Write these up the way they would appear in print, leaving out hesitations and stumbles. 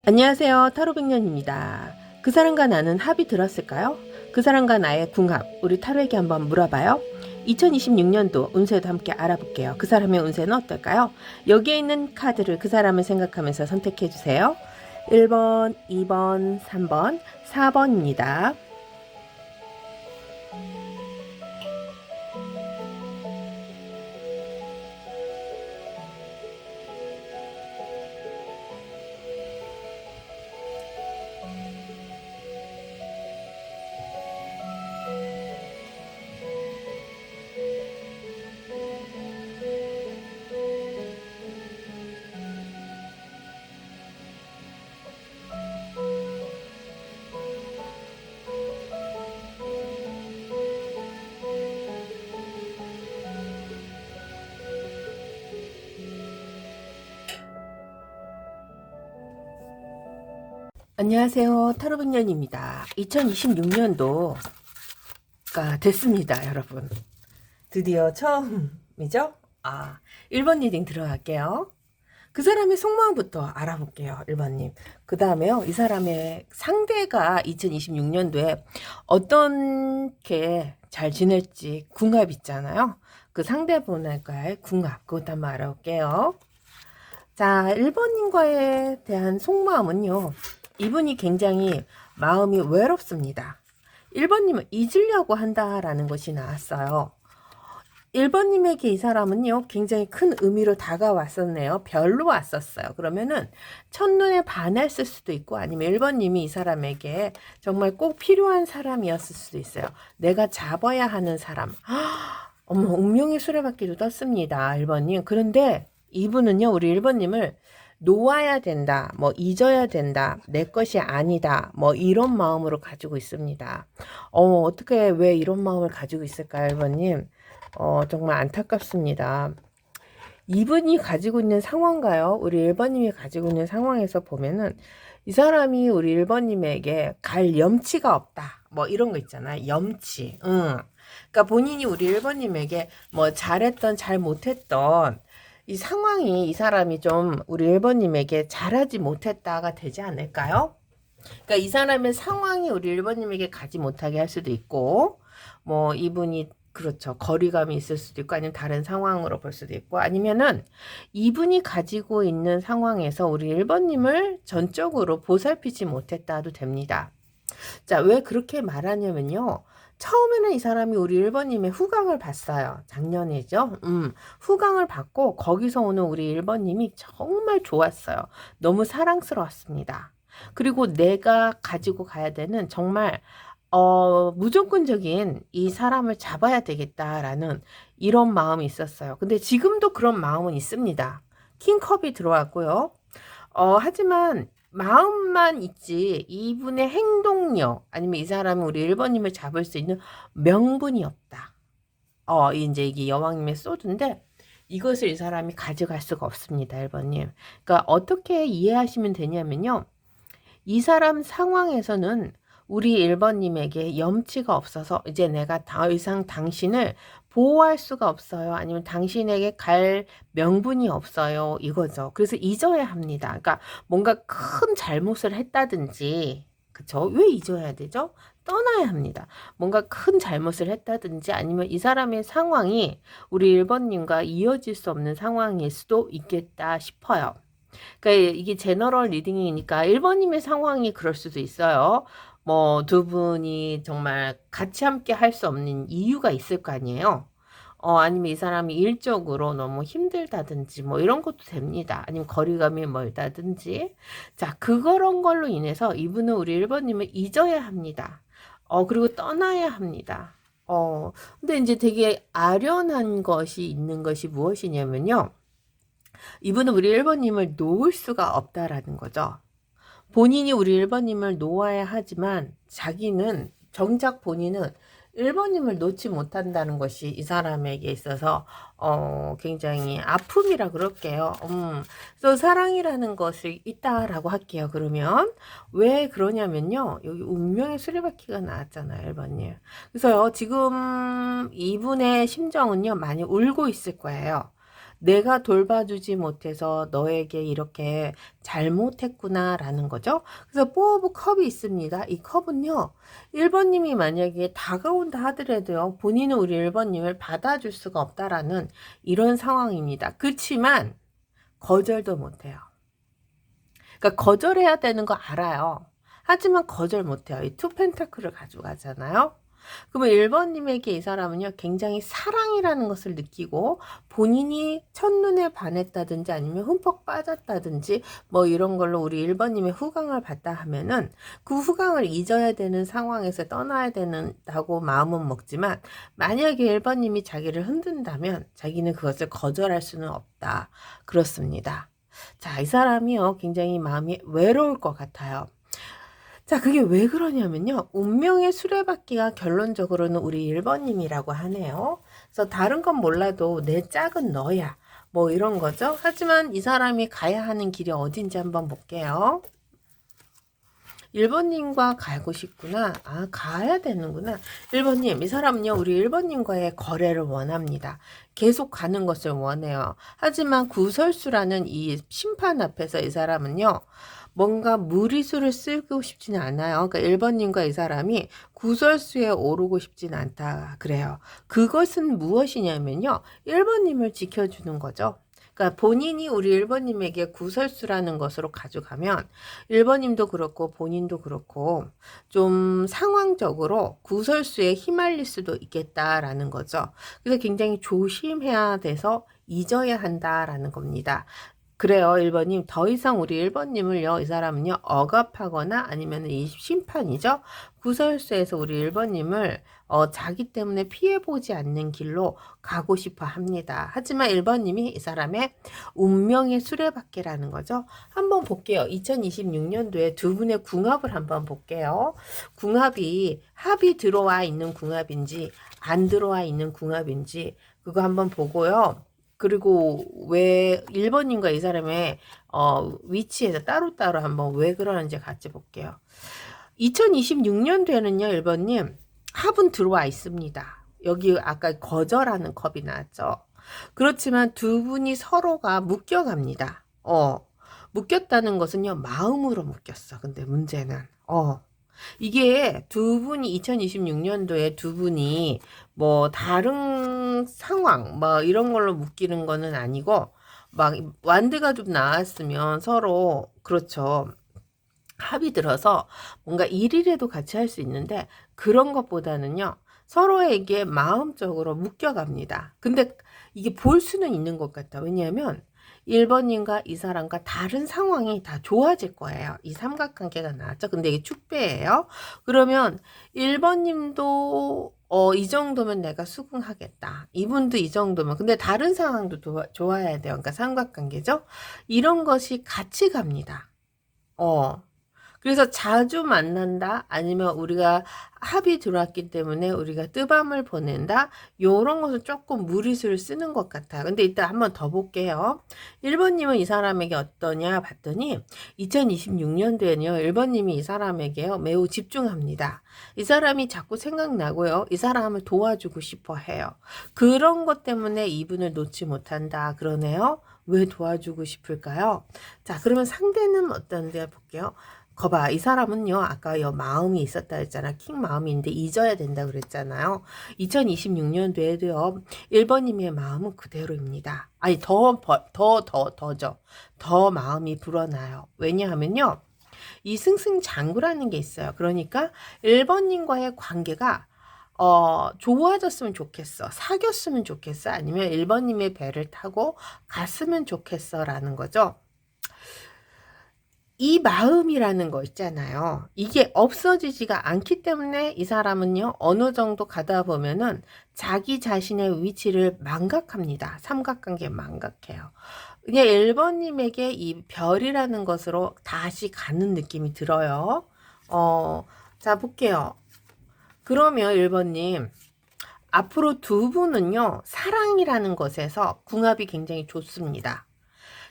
안녕하세요. 타로백년입니다. 그 사람과 나는 합이 들었을까요? 그 사람과 나의 궁합, 우리 타로에게 한번 물어봐요. 2026년도 운세도 함께 알아볼게요. 그 사람의 운세는 어떨까요? 여기에 있는 카드를 그 사람을 생각하면서 선택해 주세요. 1번, 2번, 3번, 4번입니다. 안녕하세요. 타로백년입니다. 2026년도가 됐습니다, 여러분. 드디어 처음이죠? 1번 리딩 들어갈게요. 그 사람의 속마음부터 알아볼게요. 1번님. 그 다음에요. 이 사람의 상대가 2026년도에 어떻게 잘 지낼지 궁합 있잖아요. 그 상대분과의 궁합. 그것도 한번 알아볼게요. 자, 1번님과에 대한 속마음은요. 이분이 굉장히 마음이 외롭습니다. 1번님은 잊으려고 한다라는 것이 나왔어요. 1번님에게 이 사람은요, 굉장히 큰 의미로 다가왔었네요. 별로 왔었어요. 그러면은, 첫눈에 반했을 수도 있고, 아니면 1번님이 이 사람에게 정말 꼭 필요한 사람이었을 수도 있어요. 내가 잡아야 하는 사람. 어머, 운명의 수레바퀴도 떴습니다. 1번님. 그런데 이분은요, 우리 1번님을 놓아야 된다, 뭐 잊어야 된다, 내 것이 아니다, 뭐 이런 마음으로 가지고 있습니다. 어떻게 왜 이런 마음을 가지고 있을까요, 1번님? 정말 안타깝습니다. 이분이 가지고 있는 상황가요? 우리 1번님이 가지고 있는 상황에서 보면은 이 사람이 우리 1번님에게 갈 염치가 없다. 뭐 이런 거 있잖아요. 염치. 그러니까 본인이 우리 1번님에게 뭐 잘했던 잘 못했던 이 상황이 이 사람이 좀 우리 1번님에게 잘하지 못했다가 되지 않을까요? 그러니까 이 사람의 상황이 우리 1번님에게 가지 못하게 할 수도 있고 뭐 이분이 그렇죠. 거리감이 있을 수도 있고 아니면 다른 상황으로 볼 수도 있고 아니면은 이분이 가지고 있는 상황에서 우리 1번님을 전적으로 보살피지 못했다도 됩니다. 자, 왜 그렇게 말하냐면요. 처음에는 이 사람이 우리 1번님의 후광을 봤어요. 작년이죠. 후광을 받고 거기서 오는 우리 1번님이 정말 좋았어요. 너무 사랑스러웠습니다. 그리고 내가 가지고 가야 되는 정말 무조건적인 이 사람을 잡아야 되겠다라는 이런 마음이 있었어요. 근데 지금도 그런 마음은 있습니다. 킹컵이 들어왔고요. 하지만 마음만 있지 이분의 행동력 아니면 이 사람이 우리 1번님을 잡을 수 있는 명분이 없다. 이제 이게 여왕님의 소드인데 이것을 이 사람이 가져갈 수가 없습니다. 1번님. 그러니까 어떻게 이해하시면 되냐면요. 이 사람 상황에서는 우리 1번님에게 염치가 없어서 이제 내가 더 이상 당신을 보호할 수가 없어요. 아니면 당신에게 갈 명분이 없어요. 이거죠. 그래서 잊어야 합니다. 그러니까 뭔가 큰 잘못을 했다든지, 그쵸? 왜 잊어야 되죠? 떠나야 합니다. 뭔가 큰 잘못을 했다든지 아니면 이 사람의 상황이 우리 1번님과 이어질 수 없는 상황일 수도 있겠다 싶어요. 그러니까 이게 제너럴 리딩이니까 1번님의 상황이 그럴 수도 있어요. 뭐 두 분이 정말 같이 함께 할 수 없는 이유가 있을 거 아니에요. 아니면 이 사람이 일적으로 너무 힘들다든지 뭐 이런 것도 됩니다. 아니면 거리감이 멀다든지. 자, 그런 걸로 인해서 이분은 우리 1번님을 잊어야 합니다. 그리고 떠나야 합니다. 근데 이제 되게 아련한 것이 있는 것이 무엇이냐면요. 이분은 우리 1번님을 놓을 수가 없다라는 거죠. 본인이 우리 1번님을 놓아야 하지만 자기는 정작 본인은 1번님을 놓지 못한다는 것이 이 사람에게 있어서 굉장히 아픔이라 그럴게요. 그래서 사랑이라는 것이 있다라고 할게요. 그러면 왜 그러냐면요. 여기 운명의 수레바퀴가 나왔잖아요. 1번님. 그래서요. 지금 이분의 심정은요. 많이 울고 있을 거예요. 내가 돌봐주지 못해서 너에게 이렇게 잘못했구나 라는 거죠. 그래서 4 오브 컵이 있습니다. 이 컵은요, 1번님이 만약에 다가온다 하더라도요, 본인은 우리 1번님을 받아줄 수가 없다라는 이런 상황입니다. 그렇지만 거절도 못해요. 그러니까 거절해야 되는 거 알아요. 하지만 거절 못해요. 이 투 펜타클을 가져가잖아요. 그러면 1번님에게 이 사람은요, 굉장히 사랑이라는 것을 느끼고 본인이 첫눈에 반했다든지 아니면 흠뻑 빠졌다든지 뭐 이런 걸로 우리 1번님의 후광을 받다 하면은 그 후광을 잊어야 되는 상황에서 떠나야 된다고 마음은 먹지만, 만약에 1번님이 자기를 흔든다면 자기는 그것을 거절할 수는 없다. 그렇습니다. 자, 이 사람이요, 굉장히 마음이 외로울 것 같아요. 자, 그게 왜 그러냐면요, 운명의 수레바퀴가 결론적으로는 우리 1번님이라고 하네요. 그래서 다른 건 몰라도 내 짝은 너야, 뭐 이런 거죠. 하지만 이 사람이 가야 하는 길이 어딘지 한번 볼게요. 1번님과 가고 싶구나. 아, 가야 되는구나. 1번님, 이 사람은요, 우리 1번님과의 거래를 원합니다. 계속 가는 것을 원해요. 하지만 구설수라는 이 심판 앞에서 이 사람은요, 뭔가 무리수를 쓰고 싶지는 않아요. 그러니까 1번님과 이 사람이 구설수에 오르고 싶지는 않다 그래요. 그것은 무엇이냐면요, 1번님을 지켜주는 거죠. 그러니까 본인이 우리 1번님에게 구설수라는 것으로 가져가면 1번님도 그렇고 본인도 그렇고 좀 상황적으로 구설수에 휘말릴 수도 있겠다라는 거죠. 그래서 굉장히 조심해야 돼서 잊어야 한다라는 겁니다. 그래요, 1번님. 더 이상 우리 1번님을요, 이 사람은요, 억압하거나 아니면 이 심판이죠. 구설수에서 우리 1번님을 자기 때문에 피해보지 않는 길로 가고 싶어 합니다. 하지만 1번님이 이 사람의 운명의 수레바퀴라는 거죠. 한번 볼게요. 2026년도에 두 분의 궁합을 한번 볼게요. 궁합이 합이 들어와 있는 궁합인지 안 들어와 있는 궁합인지 그거 한번 보고요. 그리고 왜 1번님과 이 사람의 위치에서 따로따로 한번 왜 그러는지 같이 볼게요. 2026년도에는요, 1번님, 합은 들어와 있습니다. 여기 아까 거절하는 컵이 나왔죠. 그렇지만 두 분이 서로가 묶여갑니다. 묶였다는 것은요, 마음으로 묶였어. 근데 문제는, 이게 두 분이 2026년도에 두 분이 뭐 다른 상황 뭐 이런 걸로 묶이는 거는 아니고, 막 완드가 좀 나왔으면 서로 그렇죠, 합이 들어서 뭔가 일이라도 같이 할 수 있는데, 그런 것보다는요, 서로에게 마음적으로 묶여갑니다. 근데 이게 볼 수는 있는 것 같아. 왜냐하면 1번님과 이 사람과 다른 상황이 다 좋아질 거예요. 이 삼각관계가 나왔죠. 근데 이게 축배예요. 그러면 1번님도 이 정도면 내가 수긍하겠다. 이분도 이 정도면. 근데 다른 상황도 좋아야 돼요. 그러니까 삼각관계죠. 이런 것이 같이 갑니다. 그래서 자주 만난다, 아니면 우리가 합이 들어왔기 때문에 우리가 뜨밤을 보낸다, 요런 것은 조금 무리수를 쓰는 것 같아요. 근데 이따 한번 더 볼게요. 1번님은 이 사람에게 어떠냐 봤더니 2026년도에는요 1번님이 이 사람에게요 매우 집중합니다. 이 사람이 자꾸 생각나고요, 이 사람을 도와주고 싶어 해요. 그런 것 때문에 이분을 놓지 못한다 그러네요. 왜 도와주고 싶을까요? 자, 그러면 상대는 어떤데 볼게요. 거봐, 이 사람은요, 아까 마음이 있었다 했잖아. 킹 마음인데 잊어야 된다 그랬잖아요. 2026년도에도요, 1번님의 마음은 그대로입니다. 아니, 더죠. 더 마음이 불어나요. 왜냐하면요, 이 승승장구라는 게 있어요. 그러니까 1번님과의 관계가 좋아졌으면 좋겠어, 사귀었으면 좋겠어, 아니면 1번님의 배를 타고 갔으면 좋겠어 라는 거죠. 이 마음이라는 거 있잖아요. 이게 없어지지가 않기 때문에 이 사람은요, 어느 정도 가다 보면은 자기 자신의 위치를 망각합니다. 삼각관계 망각해요. 그냥 1번님에게 이 별이라는 것으로 다시 가는 느낌이 들어요. 자, 볼게요. 그러면 1번님, 앞으로 두 분은요, 사랑이라는 것에서 궁합이 굉장히 좋습니다.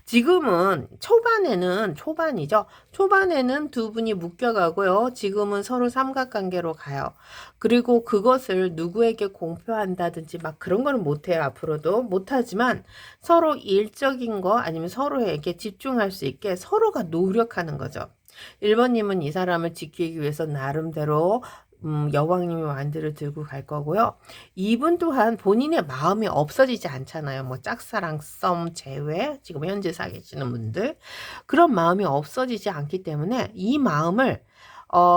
지금은 초반이죠. 초반에는 두 분이 묶여가고요. 지금은 서로 삼각관계로 가요. 그리고 그것을 누구에게 공표한다든지 막 그런 거는 못해요. 앞으로도 못하지만 서로 일적인 거 아니면 서로에게 집중할 수 있게 서로가 노력하는 거죠. 1번님은 이 사람을 지키기 위해서 나름대로 여왕님의 완드를 들고 갈 거고요. 이분 또한 본인의 마음이 없어지지 않잖아요. 뭐 짝사랑, 썸, 재회, 지금 현재 사귀시는 분들 그런 마음이 없어지지 않기 때문에 이 마음을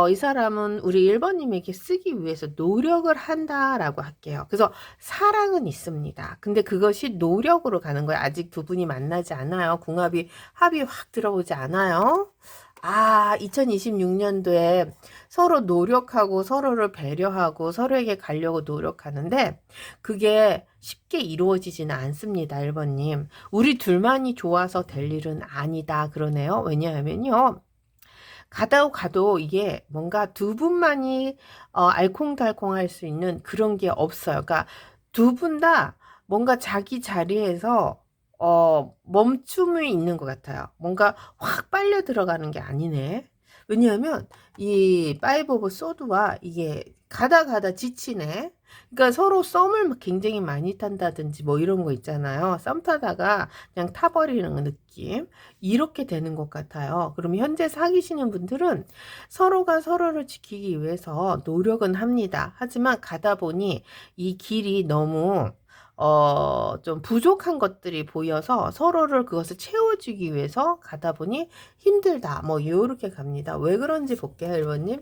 이 사람은 우리 1번님에게 쓰기 위해서 노력을 한다라고 할게요. 그래서 사랑은 있습니다. 근데 그것이 노력으로 가는 거예요. 아직 두 분이 만나지 않아요. 합이 확 들어오지 않아요. 2026년도에 서로 노력하고 서로를 배려하고 서로에게 가려고 노력하는데 그게 쉽게 이루어지지는 않습니다. 1번님. 우리 둘만이 좋아서 될 일은 아니다. 그러네요. 왜냐하면요. 가도 이게 뭔가 두 분만이 알콩달콩할 수 있는 그런 게 없어요. 그러니까 두 분 다 뭔가 자기 자리에서 멈춤이 있는 것 같아요. 뭔가 확 빨려 들어가는 게 아니네. 왜냐하면 이 파이브 오브 소드와 이게 가다 지치네. 그러니까 서로 썸을 굉장히 많이 탄다든지 뭐 이런 거 있잖아요. 썸 타다가 그냥 타버리는 느낌. 이렇게 되는 것 같아요. 그럼 현재 사귀시는 분들은 서로가 서로를 지키기 위해서 노력은 합니다. 하지만 가다 보니 이 길이 너무 좀 부족한 것들이 보여서 서로를 그것을 채워주기 위해서 가다 보니 힘들다. 뭐, 요렇게 갑니다. 왜 그런지 볼게요, 1번님.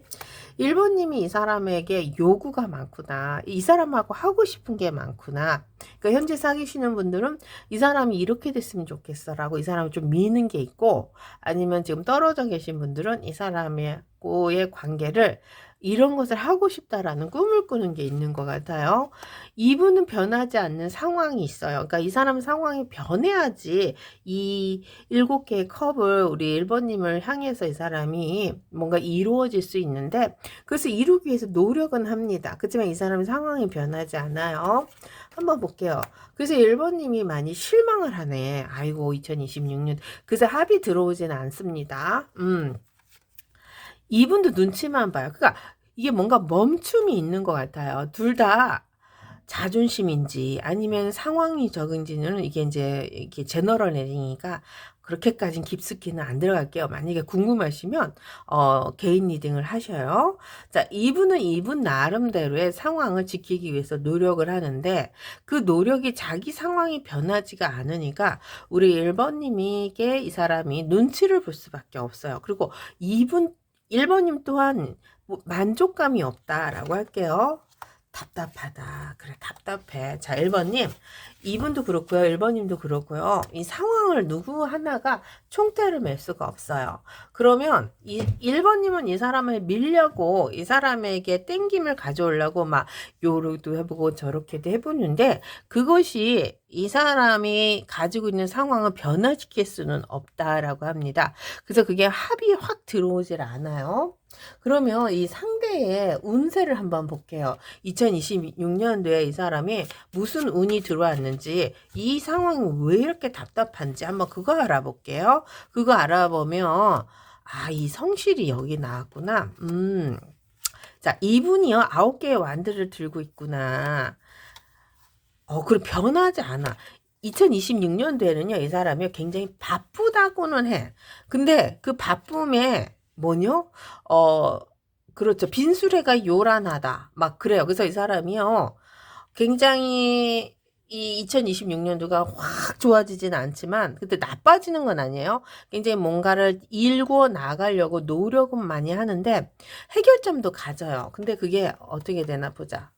1번님이 이 사람에게 요구가 많구나. 이 사람하고 하고 싶은 게 많구나. 그러니까 현재 사귀시는 분들은 이 사람이 이렇게 됐으면 좋겠어 라고 이 사람을 좀 미는 게 있고 아니면 지금 떨어져 계신 분들은 이 사람하고의 관계를 이런 것을 하고 싶다라는 꿈을 꾸는 게 있는 것 같아요. 이분은 변하지 않는 상황이 있어요. 그러니까 이 사람 상황이 변해야지 이 7개의 컵을 우리 1번님을 향해서 이 사람이 뭔가 이루어질 수 있는데 그래서 이루기 위해서 노력은 합니다. 그렇지만 이 사람의 상황이 변하지 않아요. 한번 볼게요. 그래서 1번님이 많이 실망을 하네. 아이고 2026년. 그래서 합이 들어오진 않습니다. 이분도 눈치만 봐요. 그러니까 이게 뭔가 멈춤이 있는 것 같아요. 둘 다 자존심인지 아니면 상황이 적은지는 이게 이제 이게 제너럴 내링이니까 그렇게까지는 깊숙이는 안 들어갈게요. 만약에 궁금하시면 개인 리딩을 하셔요. 자, 이분은 이분 나름대로의 상황을 지키기 위해서 노력을 하는데 그 노력이 자기 상황이 변하지가 않으니까 우리 1번님에게 이 사람이 눈치를 볼 수밖에 없어요. 그리고 1번님 또한 뭐 만족감이 없다라고 할게요. 답답하다. 그래, 답답해. 자, 1번님. 이분도 그렇고요. 1번님도 그렇고요. 이 상황을 누구 하나가 총대를 맬 수가 없어요. 그러면 1번님은 이 사람을 밀려고 이 사람에게 땡김을 가져오려고 막 요렇게도 해보고 저렇게도 해보는데 그것이 이 사람이 가지고 있는 상황을 변화시킬 수는 없다라고 합니다. 그래서 그게 합이 확 들어오질 않아요. 그러면 이 상대의 운세를 한번 볼게요. 2026년도에 이 사람이 무슨 운이 들어왔는지 이 상황이 왜 이렇게 답답한지 한번 그거 알아볼게요. 그거 알아보면 이 성실이 여기 나왔구나. 자, 이분이요 9개의 완드를 들고 있구나. 그럼 변하지 않아. 2026년도에는요 이 사람이 굉장히 바쁘다고는 해. 근데 그 바쁨에 뭐냐? 그렇죠. 빈수레가 요란하다. 막 그래요. 그래서 이 사람이요. 굉장히 이 2026년도가 확 좋아지진 않지만 근데 나빠지는 건 아니에요. 굉장히 뭔가를 일궈 나가려고 노력은 많이 하는데 해결점도 가져요. 근데 그게 어떻게 되나 보자.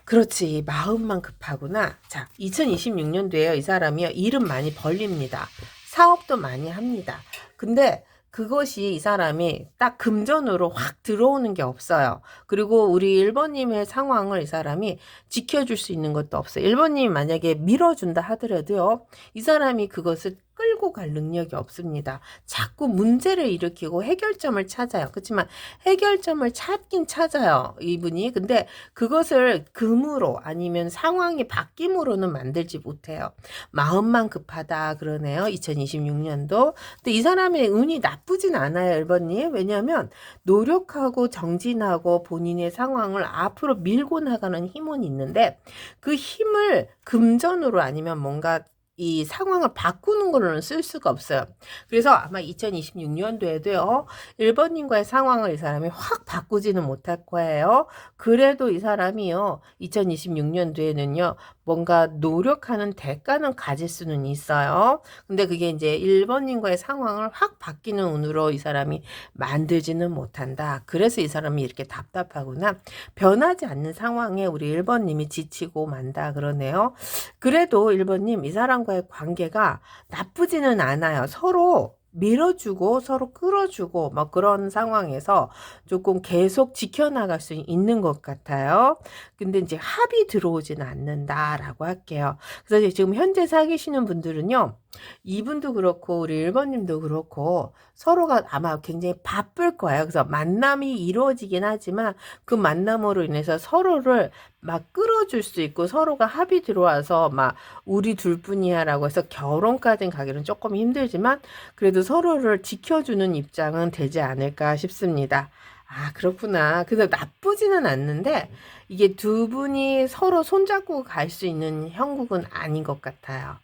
그렇지. 마음만 급하구나. 자, 2026년도에요. 이 사람이요. 일은 많이 벌립니다. 사업도 많이 합니다. 근데 그것이 이 사람이 딱 금전으로 확 들어오는 게 없어요. 그리고 우리 1번님의 상황을 이 사람이 지켜줄 수 있는 것도 없어요. 1번님이 만약에 밀어준다 하더라도요. 이 사람이 그것을 끌고 갈 능력이 없습니다. 자꾸 문제를 일으키고 해결점을 찾아요. 그렇지만 해결점을 찾긴 찾아요. 이분이. 근데 그것을 금으로 아니면 상황이 바뀜으로는 만들지 못해요. 마음만 급하다 그러네요. 2026년도. 근데 이 사람의 운이 나쁘진 않아요. 1번님. 왜냐하면 노력하고 정진하고 본인의 상황을 앞으로 밀고 나가는 힘은 있는데 그 힘을 금전으로 아니면 뭔가 이 상황을 바꾸는 걸로는 쓸 수가 없어요. 그래서 아마 2026년도에도요, 1번님과의 상황을 이 사람이 확 바꾸지는 못할 거예요. 그래도 이 사람이요, 2026년도에는요, 뭔가 노력하는 대가는 가질 수는 있어요. 근데 그게 이제 1번님과의 상황을 확 바뀌는 운으로 이 사람이 만들지는 못한다. 그래서 이 사람이 이렇게 답답하구나. 변하지 않는 상황에 우리 1번님이 지치고 만다 그러네요. 그래도 1번님 이 사람과의 관계가 나쁘지는 않아요. 서로 밀어주고 서로 끌어주고 막 그런 상황에서 조금 계속 지켜나갈 수 있는 것 같아요. 근데 이제 합이 들어오지는 않는다라고 할게요. 그래서 지금 현재 사귀시는 분들은요. 이분도 그렇고 우리 1번님도 그렇고 서로가 아마 굉장히 바쁠 거예요. 그래서 만남이 이루어지긴 하지만 그 만남으로 인해서 서로를 막 끌어줄 수 있고 서로가 합이 들어와서 막 우리 둘뿐이야라고 해서 결혼까지 가기는 조금 힘들지만 그래도 서로를 지켜주는 입장은 되지 않을까 싶습니다. 아, 그렇구나. 그래서 나쁘지는 않는데 이게 두 분이 서로 손잡고 갈 수 있는 형국은 아닌 것 같아요.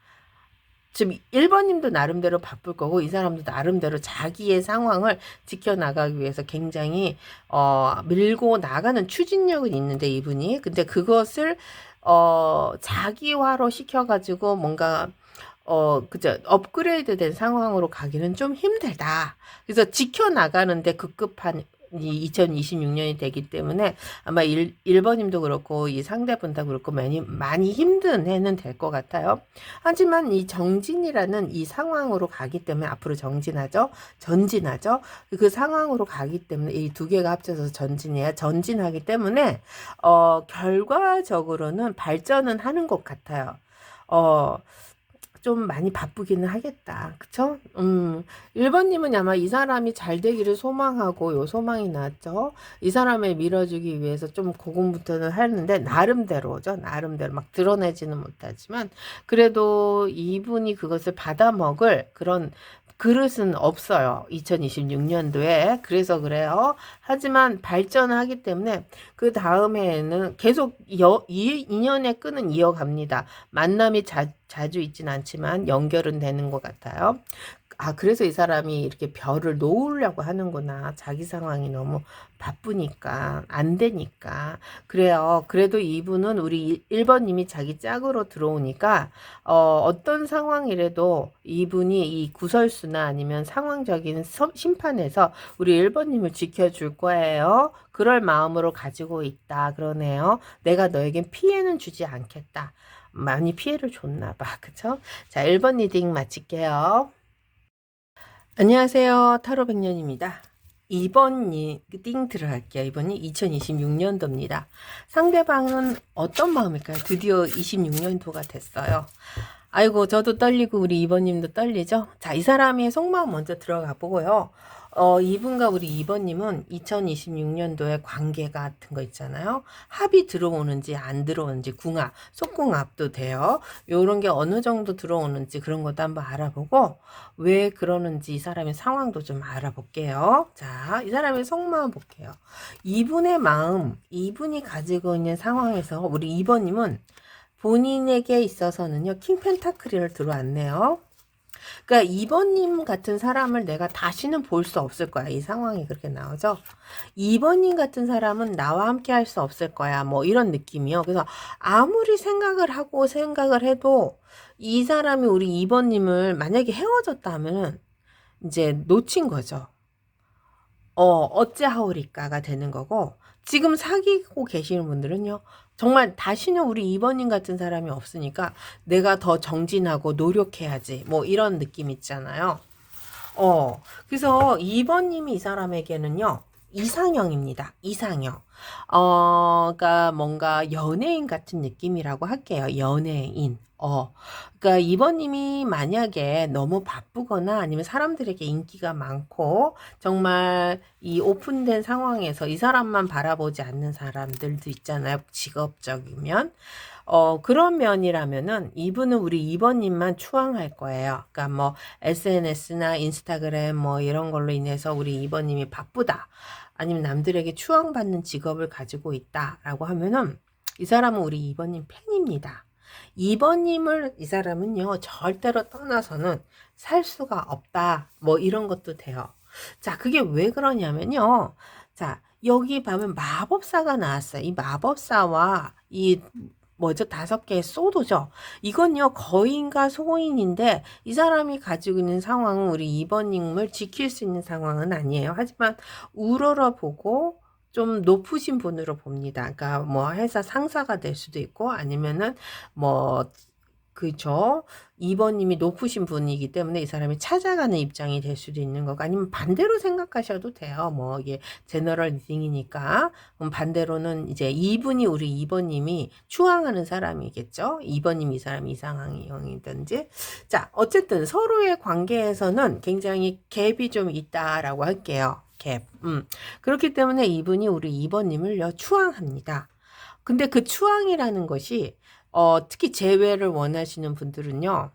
지금 1번님도 나름대로 바쁠 거고 이 사람도 나름대로 자기의 상황을 지켜나가기 위해서 굉장히 밀고 나가는 추진력은 있는데 이분이 근데 그것을 자기화로 시켜가지고 뭔가 그죠. 업그레이드 된 상황으로 가기는 좀 힘들다. 그래서 지켜나가는데 급급한 이 2026년이 되기 때문에 아마 1번님도 그렇고 이 상대분도 그렇고 많이 힘든 해는 될 것 같아요. 하지만 이 정진이라는 이 상황으로 가기 때문에 앞으로 전진하죠. 그 상황으로 가기 때문에 이 두 개가 합쳐서 전진하기 때문에 결과적으로는 발전은 하는 것 같아요. 좀 많이 바쁘기는 하겠다. 그쵸? 1번님은 아마 이 사람이 잘 되기를 소망하고 요 소망이 나왔죠. 이 사람을 밀어주기 위해서 좀 고군분투는 하는데 나름대로죠. 나름대로 막 드러내지는 못하지만 그래도 이분이 그것을 받아먹을 그런 그릇은 없어요. 2026년도에. 그래서 그래요. 하지만 발전하기 때문에 그 다음에는 계속 인연의 끈은 이어갑니다. 만남이 자주 있진 않지만 연결은 되는 것 같아요. 아, 그래서 이 사람이 이렇게 별을 놓으려고 하는구나. 자기 상황이 너무 바쁘니까, 안 되니까. 그래요. 그래도 이분은 우리 1번님이 자기 짝으로 들어오니까, 어떤 상황이라도 이분이 이 구설수나 아니면 상황적인 심판에서 우리 1번님을 지켜줄 거예요. 그럴 마음으로 가지고 있다. 그러네요. 내가 너에겐 피해는 주지 않겠다. 많이 피해를 줬나 봐. 그쵸? 자, 1번 리딩 마칠게요. 안녕하세요. 타로 백년입니다. 2번 리딩 들어갈게요. 이번이 2026년도입니다. 상대방은 어떤 마음일까요? 드디어 26년도가 됐어요. 아이고, 저도 떨리고 우리 2번님도 떨리죠? 자, 이 사람의 속마음 먼저 들어가 보고요. 이분과 우리 2번님은 2026년도에 관계 같은 거 있잖아요. 합이 들어오는지 안 들어오는지 궁합, 속궁합도 돼요. 요런 게 어느 정도 들어오는지 그런 것도 한번 알아보고 왜 그러는지 이 사람의 상황도 좀 알아볼게요. 자, 이 사람의 속마음 볼게요. 이분의 마음, 이분이 가지고 있는 상황에서 우리 2번님은 본인에게 있어서는요, 킹펜타클을 들어왔네요. 그러니까 2번님 같은 사람을 내가 다시는 볼 수 없을 거야. 이 상황이 그렇게 나오죠. 2번님 같은 사람은 나와 함께 할 수 없을 거야. 뭐 이런 느낌이요. 그래서 아무리 생각을 해도 이 사람이 우리 2번님을 만약에 헤어졌다 하면은 이제 놓친 거죠. 어찌하오리까가 되는 거고, 지금 사귀고 계시는 분들은요, 정말 다시는 우리 2번님 같은 사람이 없으니까 내가 더 정진하고 노력해야지. 뭐 이런 느낌 있잖아요. 그래서 2번님이 이 사람에게는요, 이상형입니다. 이상형. 그러니까 뭔가 연예인 같은 느낌이라고 할게요. 연예인. 그러니까 2번님이 만약에 너무 바쁘거나 아니면 사람들에게 인기가 많고 정말 이 오픈된 상황에서 이 사람만 바라보지 않는 사람들도 있잖아요. 직업적이면. 그런 면이라면은 이분은 우리 2번님만 추앙할 거예요. 그러니까 뭐 SNS나 인스타그램 뭐 이런 걸로 인해서 우리 2번님이 바쁘다. 아니면 남들에게 추앙받는 직업을 가지고 있다라고 하면은 이 사람은 우리 2번님 팬입니다. 2번님을 이 사람은요, 절대로 떠나서는 살 수가 없다. 뭐 이런 것도 돼요. 자, 그게 왜 그러냐면요. 자, 여기 보면 마법사가 나왔어요. 이 마법사와 이 뭐죠? 5개의 소도죠. 이건요, 거인과 소인인데, 이 사람이 가지고 있는 상황은 우리 2번님을 지킬 수 있는 상황은 아니에요. 하지만, 우러러보고, 좀 높으신 분으로 봅니다. 그러니까 뭐 회사 상사가 될 수도 있고 아니면은 뭐 그죠. 2번님이 높으신 분이기 때문에 이 사람이 찾아가는 입장이 될 수도 있는 거고 아니면 반대로 생각하셔도 돼요. 뭐 이게 제너럴 리딩이니까 반대로는 이제 이분이 우리 2번님이 추앙하는 사람이겠죠. 2번님 이 사람이 이상형이든지. 자, 어쨌든 서로의 관계에서는 굉장히 갭이 좀 있다라고 할게요. 갭. 그렇기 때문에 이분이 우리 2번님을요 추앙합니다. 근데 그 추앙이라는 것이 특히 재회를 원하시는 분들은요.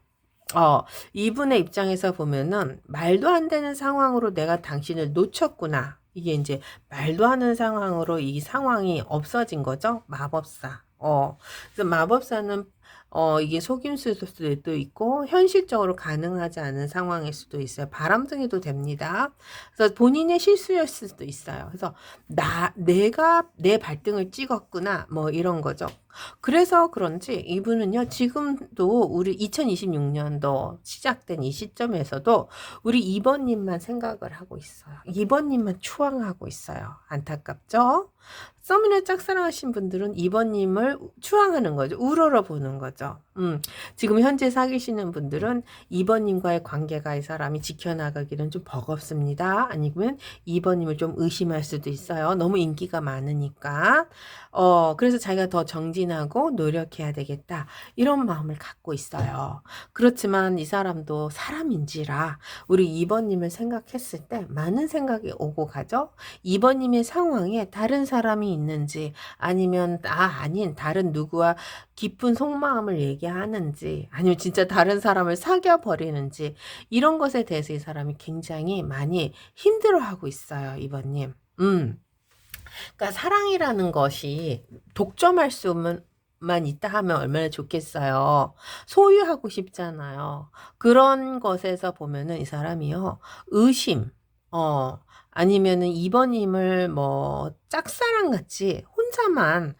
이분의 입장에서 보면은 말도 안 되는 상황으로 내가 당신을 놓쳤구나. 이게 이제 말도 안 되는 상황으로 이 상황이 없어진 거죠. 마법사. 그래서 마법사는 이게 속임수일 수도 있고 현실적으로 가능하지 않은 상황일 수도 있어요. 바람둥이도 됩니다. 그래서 본인의 실수였을 수도 있어요. 그래서 내가 내 발등을 찍었구나 뭐 이런 거죠. 그래서 그런지 이분은요 지금도 우리 2026년도 시작된 이 시점에서도 우리 2번님만 생각을 하고 있어요. 2번님만 추앙하고 있어요. 안타깝죠? 썸이나 짝사랑하신 분들은 2번님을 추앙하는 거죠. 우러러 보는 거죠. 지금 현재 사귀시는 분들은 2번님과의 관계가 이 사람이 지켜나가기는 좀 버겁습니다. 아니면 2번님을 좀 의심할 수도 있어요. 너무 인기가 많으니까. 그래서 자기가 더 정진하고 노력해야 되겠다. 이런 마음을 갖고 있어요. 그렇지만 이 사람도 사람인지라 우리 2번님을 생각했을 때 많은 생각이 오고 가죠. 2번님의 상황에 다른 사람이 있는지 아니면 아닌 다른 누구와 깊은 속마음을 얘기하는지 아니면 진짜 다른 사람을 사귀어 버리는지 이런 것에 대해서 이 사람이 굉장히 많이 힘들어하고 있어요. 2번님. 그러니까 사랑이라는 것이 독점할 수만 있다 하면 얼마나 좋겠어요. 소유하고 싶잖아요. 그런 것에서 보면은 이 사람이요. 의심, 아니면은 2번님을 뭐 짝사랑같이 혼자만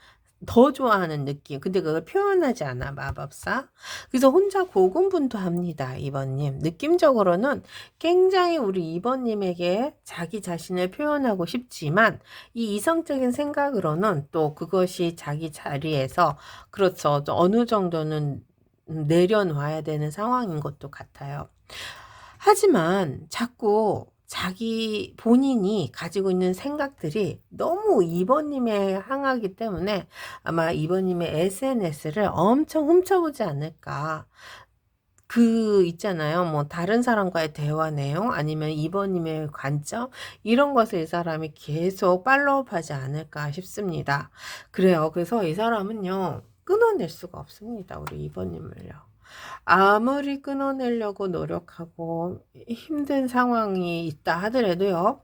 더 좋아하는 느낌. 근데 그걸 표현하지 않아, 마법사. 그래서 혼자 고군분투합니다, 2번님. 느낌적으로는 굉장히 우리 2번님에게 자기 자신을 표현하고 싶지만, 이 이성적인 생각으로는 또 그것이 자기 자리에서, 그렇죠. 어느 정도는 내려놔야 되는 상황인 것도 같아요. 하지만 자꾸 자기 본인이 가지고 있는 생각들이 너무 2번님에 향하기 때문에 아마 2번님의 SNS를 엄청 훔쳐보지 않을까. 있잖아요. 뭐, 다른 사람과의 대화 내용, 아니면 2번님의 관점, 이런 것을 이 사람이 계속 팔로우업 하지 않을까 싶습니다. 그래요. 그래서 이 사람은요, 끊어낼 수가 없습니다. 우리 2번님을요. 아무리 끊어내려고 노력하고 힘든 상황이 있다 하더라도요.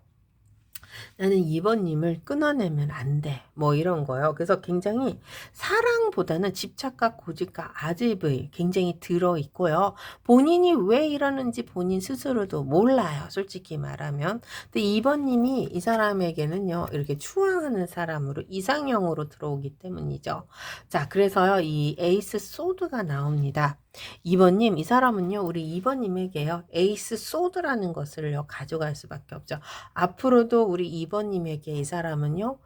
나는 2번님을 끊어내면 안 돼. 뭐 이런 거요. 그래서 굉장히 사랑보다는 집착과 고집과 아집이 굉장히 들어있고요. 본인이 왜 이러는지 본인 스스로도 몰라요. 솔직히 말하면. 근데 2번님이 이 사람에게는요. 이렇게 추앙하는 사람으로 이상형으로 들어오기 때문이죠. 자, 그래서요. 이 에이스 소드가 나옵니다. 2번님, 이 사람은요, 우리 2번님에게요, 에이스 소드라는 것을요, 가져갈 수밖에 없죠. 앞으로도 우리 2번님에게 이 사람은요,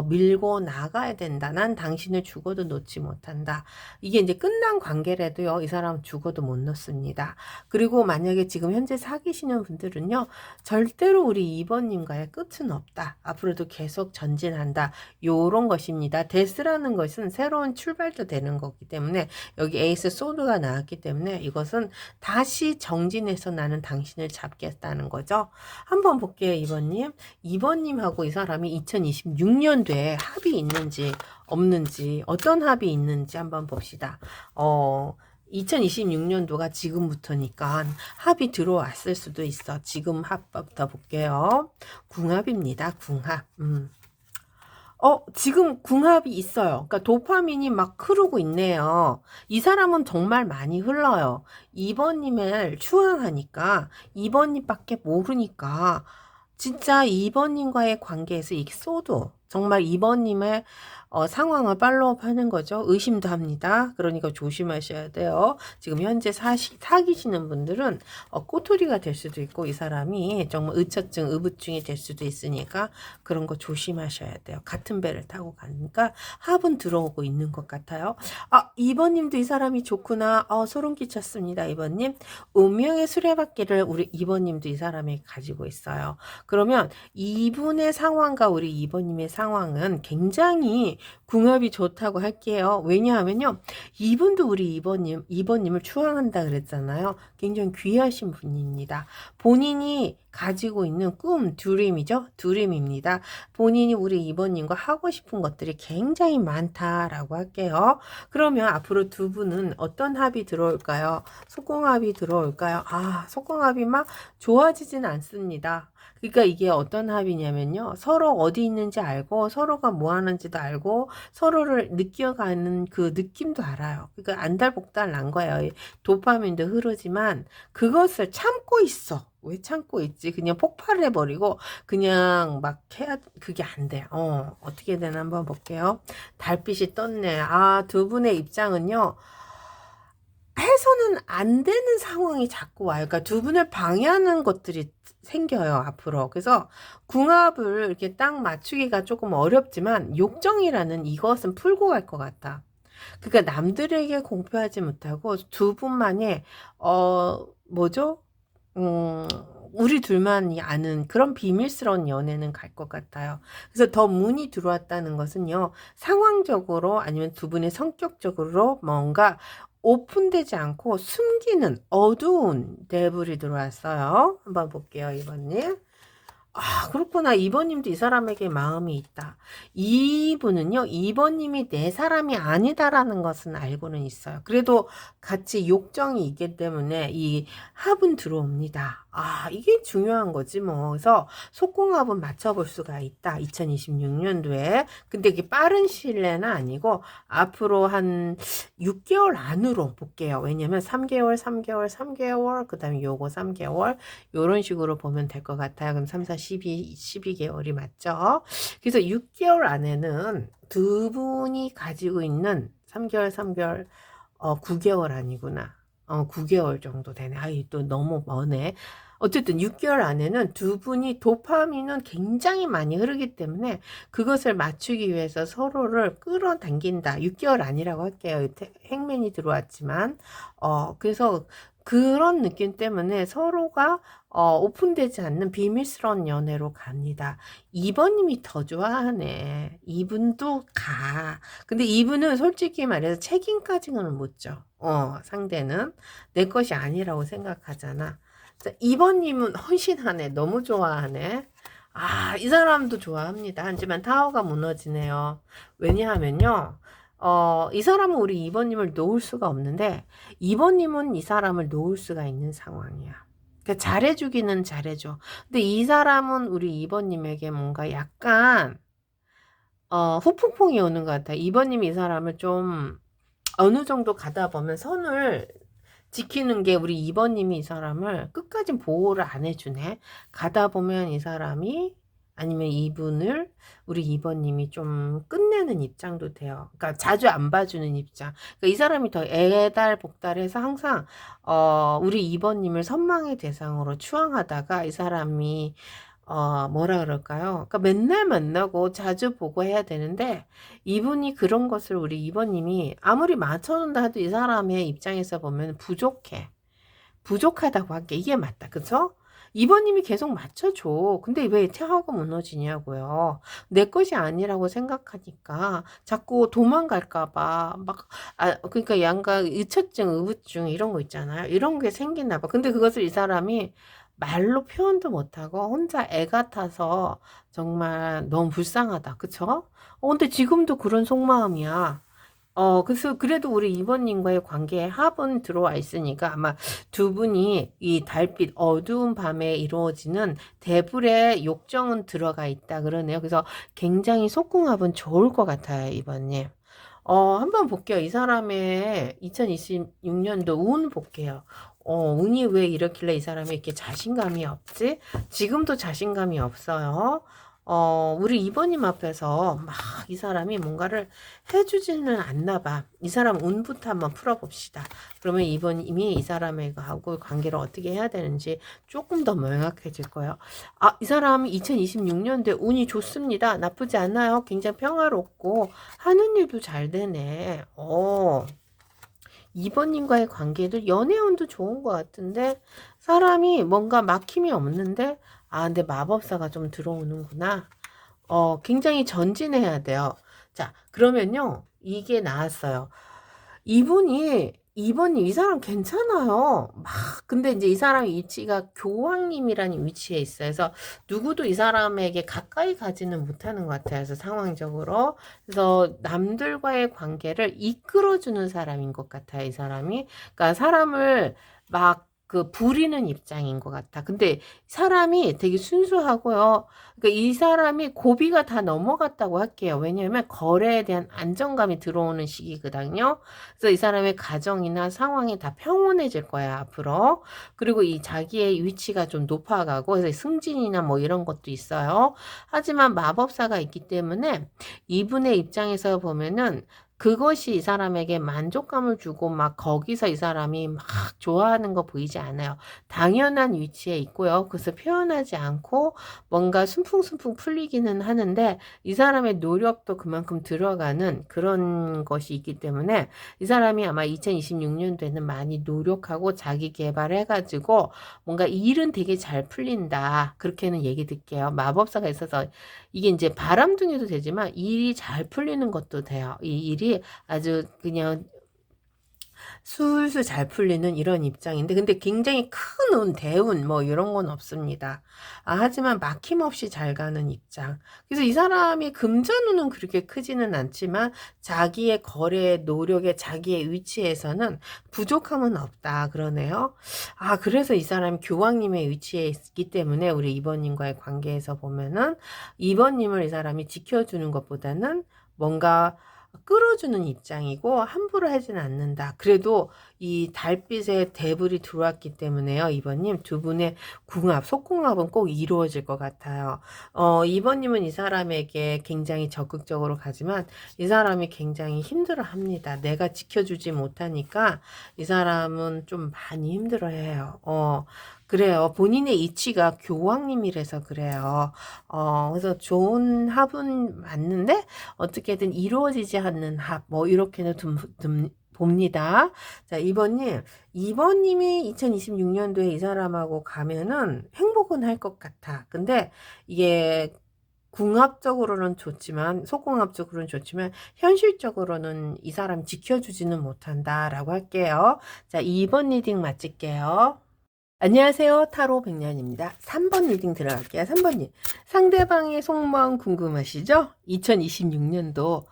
밀고 나가야 된다. 난 당신을 죽어도 놓지 못한다. 이게 이제 끝난 관계라도요, 이 사람 죽어도 못 놓습니다. 그리고 만약에 지금 현재 사귀시는 분들은요, 절대로 우리 2번님과의 끝은 없다. 앞으로도 계속 전진한다. 요런 것입니다. 데스라는 것은 새로운 출발도 되는 거기 때문에 여기 에이스 소드가 나왔기 때문에 이것은 다시 정진해서 나는 당신을 잡겠다는 거죠. 한번 볼게요, 2번님. 2번님하고 이 사람이 2026년도에 합이 있는지 없는지 어떤 합이 있는지 한번 봅시다. 2026년도가 지금부터니까 합이 들어왔을 수도 있어. 지금 합부터 볼게요. 궁합입니다. 궁합. 지금 궁합이 있어요. 그러니까 도파민이 막 흐르고 있네요. 이 사람은 정말 많이 흘러요. 2번님을 추앙하니까 2번님밖에 모르니까 진짜 2번님과의 관계에서 이 소드 정말 2번님의 상황을 팔로우업 하는 거죠. 의심도 합니다. 그러니까 조심하셔야 돼요. 지금 현재 사귀시는 분들은 꼬투리가 될 수도 있고 이 사람이 정말 의처증, 의부증이 될 수도 있으니까 그런 거 조심하셔야 돼요. 같은 배를 타고 가니까 합은 들어오고 있는 것 같아요. 2번님도 이 사람이 좋구나. 소름 끼쳤습니다. 2번님. 운명의 수레바퀴를 우리 2번님도 이 사람이 가지고 있어요. 그러면 이분의 상황과 우리 2번님의 상황은 굉장히 궁합이 좋다고 할게요. 왜냐하면요. 이분도 우리 2번님을 추앙한다 그랬잖아요. 굉장히 귀하신 분입니다. 본인이 가지고 있는 꿈, 드림이죠. 드림입니다. 본인이 우리 2번님과 하고 싶은 것들이 굉장히 많다라고 할게요. 그러면 앞으로 두 분은 어떤 합이 들어올까요? 속궁합이 들어올까요? 속궁합이 막 좋아지진 않습니다. 그러니까 이게 어떤 합이냐면요. 서로 어디 있는지 알고 서로가 뭐 하는지도 알고 서로를 느껴가는 그 느낌도 알아요. 그러니까 안달복달 난 거예요. 도파민도 흐르지만 그것을 참고 있어. 왜 참고 있지? 그냥 폭발을 해버리고 그냥 막 해야 그게 안 돼. 어떻게 되나 한번 볼게요. 달빛이 떴네. 두 분의 입장은요. 해서는 안 되는 상황이 자꾸 와요. 그러니까 두 분을 방해하는 것들이 생겨요, 앞으로. 그래서 궁합을 이렇게 딱 맞추기가 조금 어렵지만 욕정이라는 이것은 풀고 갈 것 같다. 그러니까 남들에게 공표하지 못하고 두 분만의 뭐죠? 우리 둘만이 아는 그런 비밀스러운 연애는 갈 것 같아요. 그래서 더 문이 들어왔다는 것은요, 상황적으로 아니면 두 분의 성격적으로 뭔가 오픈되지 않고 숨기는 어두운 내불이 들어왔어요. 한번 볼게요, 이번님. 그렇구나. 2번님도 이 사람에게 마음이 있다. 이분은요, 2번님이 내 사람이 아니다라는 것은 알고는 있어요. 그래도 같이 욕정이 있기 때문에 이 합은 들어옵니다. 이게 중요한 거지 뭐. 그래서 속궁합은 맞춰볼 수가 있다. 2026년도에. 근데 이게 빠른 시일 내는 아니고 앞으로 한 6개월 안으로 볼게요. 왜냐면 3개월, 3개월, 3개월, 그 다음에 요거 3개월 요런 식으로 보면 될 것 같아요. 그럼 3, 4, 12개월이 맞죠? 그래서 6개월 안에는 두 분이 가지고 있는 3개월, 3개월, 9개월 아니구나. 9개월 정도 되네. 또 너무 머네. 어쨌든 6개월 안에는 두 분이 도파민은 굉장히 많이 흐르기 때문에 그것을 맞추기 위해서 서로를 끌어당긴다. 6개월 아니라고 할게요. 행맨이 들어왔지만. 그래서 그런 느낌 때문에 서로가 오픈되지 않는 비밀스러운 연애로 갑니다. 2번님이 더 좋아하네. 이분도 가. 근데 이분은 솔직히 말해서 책임까지는 못 져. 상대는 내 것이 아니라고 생각하잖아. 2번님은 헌신하네. 너무 좋아하네. 이 사람도 좋아합니다. 하지만 타워가 무너지네요. 왜냐하면요. 이 사람은 우리 2번님을 놓을 수가 없는데 2번님은 이 사람을 놓을 수가 있는 상황이야. 그러니까 잘해주기는 잘해줘. 근데 이 사람은 우리 2번님에게 뭔가 약간 후풍풍이 오는 것 같아. 2번님이 이 사람을 좀 어느 정도 가다 보면 선을 지키는 게 우리 2번님이 이 사람을 끝까지 보호를 안 해주네. 가다 보면 이 사람이 아니면 이분을 우리 2번님이 좀 끝내는 입장도 돼요. 그러니까 자주 안 봐주는 입장. 그러니까 이 사람이 더 애달복달해서 항상 우리 2번님을 선망의 대상으로 추앙하다가 이 사람이 뭐라 그럴까요? 그러니까 맨날 만나고 자주 보고 해야 되는데 이분이 그런 것을 우리 2번님이 아무리 맞춰준다 해도 이 사람의 입장에서 보면 부족해. 부족하다고 할게. 이게 맞다. 그쵸? 2번님이 계속 맞춰줘. 근데 왜 태하고 무너지냐고요. 내 것이 아니라고 생각하니까 자꾸 도망갈까봐 막, 그러니까 양가 의처증, 의부증 이런 거 있잖아요. 이런 게 생기나 봐. 근데 그것을 이 사람이 말로 표현도 못하고 혼자 애 같아서 정말 너무 불쌍하다. 그쵸? 근데 지금도 그런 속마음이야. 그래서 그래도 우리 이번님과의 관계에 합은 들어와 있으니까 아마 두 분이 이 달빛 어두운 밤에 이루어지는 대불의 욕정은 들어가 있다 그러네요. 그래서 굉장히 속궁합은 좋을 것 같아요, 이번님. 한번 볼게요. 이 사람의 2026년도 운 볼게요. 운이 왜 이렇길래 이 사람이 이렇게 자신감이 없지? 지금도 자신감이 없어요. 우리 이번님 앞에서 막 이 사람이 뭔가를 해주지는 않나 봐. 이 사람 운부터 한번 풀어봅시다. 그러면 이번님이 이 사람하고 관계를 어떻게 해야 되는지 조금 더 명확해질 거예요. 이 사람 2026년도에 운이 좋습니다. 나쁘지 않아요. 굉장히 평화롭고 하는 일도 잘 되네. 2번님과의 관계도 연애운도 좋은 것 같은데 사람이 뭔가 막힘이 없는데 근데 마법사가 좀 들어오는구나. 굉장히 전진해야 돼요. 자, 그러면요. 이게 나왔어요. 이분이 이 사람 괜찮아요. 막 근데 이제 이 사람의 위치가 교황님이라는 위치에 있어요. 그래서 누구도 이 사람에게 가까이 가지는 못하는 것 같아요. 그래서 상황적으로 그래서 남들과의 관계를 이끌어주는 사람인 것 같아요. 이 사람이 그러니까 사람을 막 부리는 입장인 것 같아. 근데 사람이 되게 순수하고요. 그러니까 이 사람이 고비가 다 넘어갔다고 할게요. 왜냐하면 거래에 대한 안정감이 들어오는 시기거든요. 그래서 이 사람의 가정이나 상황이 다 평온해질 거야, 앞으로. 그리고 이 자기의 위치가 좀 높아가고, 그래서 승진이나 뭐 이런 것도 있어요. 하지만 마법사가 있기 때문에 이분의 입장에서 보면은 그것이 이 사람에게 만족감을 주고 막 거기서 이 사람이 막 좋아하는 거 보이지 않아요. 당연한 위치에 있고요. 그래서 표현하지 않고 뭔가 순풍순풍 풀리기는 하는데 이 사람의 노력도 그만큼 들어가는 그런 것이 있기 때문에 이 사람이 아마 2026년도에는 많이 노력하고 자기 개발해가지고 뭔가 일은 되게 잘 풀린다. 그렇게는 얘기 드릴게요. 마법사가 있어서 이게 이제 바람둥이도 되지만 일이 잘 풀리는 것도 돼요. 이 일이 아주 그냥 술술 잘 풀리는 이런 입장인데 근데 굉장히 큰 운, 대운 뭐 이런 건 없습니다. 하지만 막힘없이 잘 가는 입장. 그래서 이 사람이 금전운은 그렇게 크지는 않지만 자기의 거래 노력에 자기의 위치에서는 부족함은 없다 그러네요. 그래서 이 사람이 교황님의 위치에 있기 때문에 우리 2번님과의 관계에서 보면은 2번님을 이 사람이 지켜주는 것보다는 뭔가 끌어주는 입장이고 함부로 하지는 않는다. 그래도 이 달빛에 대불이 들어왔기 때문에요. 2번님 두 분의 궁합, 속궁합은 꼭 이루어질 것 같아요. 2번님은 이 사람에게 굉장히 적극적으로 가지만 이 사람이 굉장히 힘들어합니다. 내가 지켜주지 못하니까 이 사람은 좀 많이 힘들어해요. 그래요. 본인의 이치가 교황님이라서 그래요. 그래서 좋은 합은 맞는데 어떻게든 이루어지지 않는 합, 뭐 이렇게는 봅니다. 자, 2번님이 2026년도에 이 사람하고 가면은 행복은 할 것 같아. 근데 이게 궁합적으로는 좋지만, 속궁합적으로는 좋지만, 현실적으로는 이 사람 지켜주지는 못한다라고 할게요. 자, 2번 리딩 마칠게요. 안녕하세요. 타로 백년입니다. 3번 리딩 들어갈게요. 3번님. 상대방의 속마음 궁금하시죠? 2026년도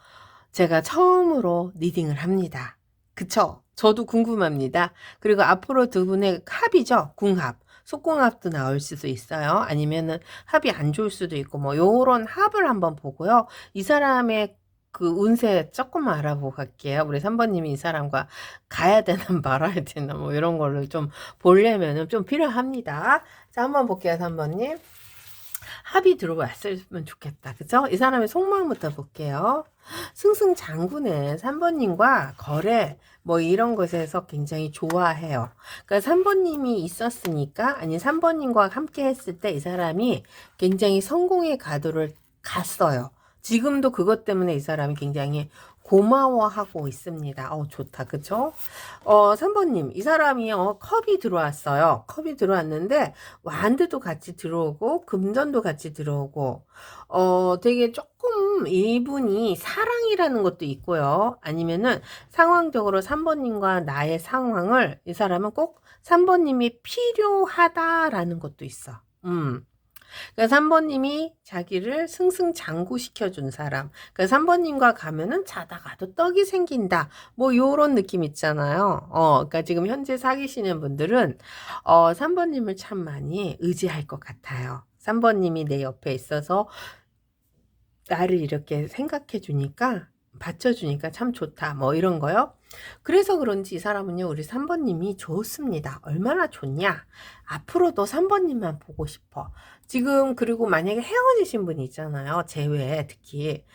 제가 처음으로 리딩을 합니다. 그쵸? 저도 궁금합니다. 그리고 앞으로 두 분의 합이죠? 궁합. 속궁합도 나올 수도 있어요. 아니면은 합이 안 좋을 수도 있고, 뭐, 요런 합을 한번 보고요. 이 사람의 그 운세 조금 알아보고 갈게요. 우리 3번님이 이 사람과 가야 되나 말아야 되나 뭐 이런 걸로 좀 보려면은 좀 필요합니다. 자, 한번 볼게요, 3번님. 합이 들어왔으면 좋겠다. 그죠? 이 사람의 속마음부터 볼게요. 승승장구네. 3번님과 거래 뭐 이런 것에서 굉장히 좋아해요. 그러니까 3번님이 있었으니까 아니 3번님과 함께 했을 때 이 사람이 굉장히 성공의 가도를 갔어요. 지금도 그것 때문에 이 사람이 굉장히 고마워하고 있습니다. 좋다. 그쵸? 3번님, 이 사람이 컵이 들어왔어요. 컵이 들어왔는데, 완드도 같이 들어오고, 금전도 같이 들어오고, 되게 조금 이분이 사랑이라는 것도 있고요. 아니면은 상황적으로 3번님과 나의 상황을 이 사람은 꼭 3번님이 필요하다라는 것도 있어. 그러니까 3번님이 자기를 승승장구시켜준 사람. 그러니까 3번님과 가면은 자다가도 떡이 생긴다. 뭐 요런 느낌 있잖아요. 그러니까 지금 현재 사귀시는 분들은 3번님을 참 많이 의지할 것 같아요. 3번님이 내 옆에 있어서 나를 이렇게 생각해 주니까 받쳐주니까 참 좋다. 뭐 이런 거요. 그래서 그런지 이 사람은요, 우리 3번님이 좋습니다. 얼마나 좋냐? 앞으로도 3번님만 보고 싶어. 지금, 그리고 만약에 헤어지신 분이 있잖아요. 제외, 특히.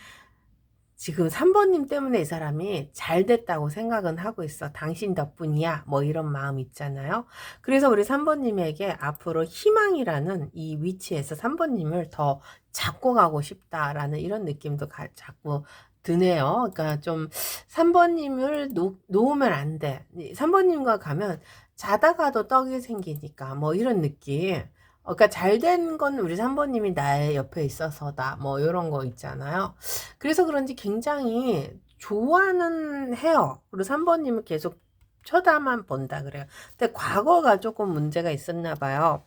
지금 3번님 때문에 이 사람이 잘 됐다고 생각은 하고 있어. 당신 덕분이야. 뭐 이런 마음 있잖아요. 그래서 우리 3번님에게 앞으로 희망이라는 이 위치에서 3번님을 더 잡고 가고 싶다라는 이런 느낌도 자꾸 드네요. 그러니까 좀 3번님을 놓으면 안 돼. 3번님과 가면 자다가도 떡이 생기니까 뭐 이런 느낌. 그러니까 잘 된 건 우리 3번님이 나의 옆에 있어서다. 뭐 이런 거 있잖아요. 그래서 그런지 굉장히 좋아는 해요. 그리고 3번님을 계속 쳐다만 본다 그래요. 근데 과거가 조금 문제가 있었나 봐요.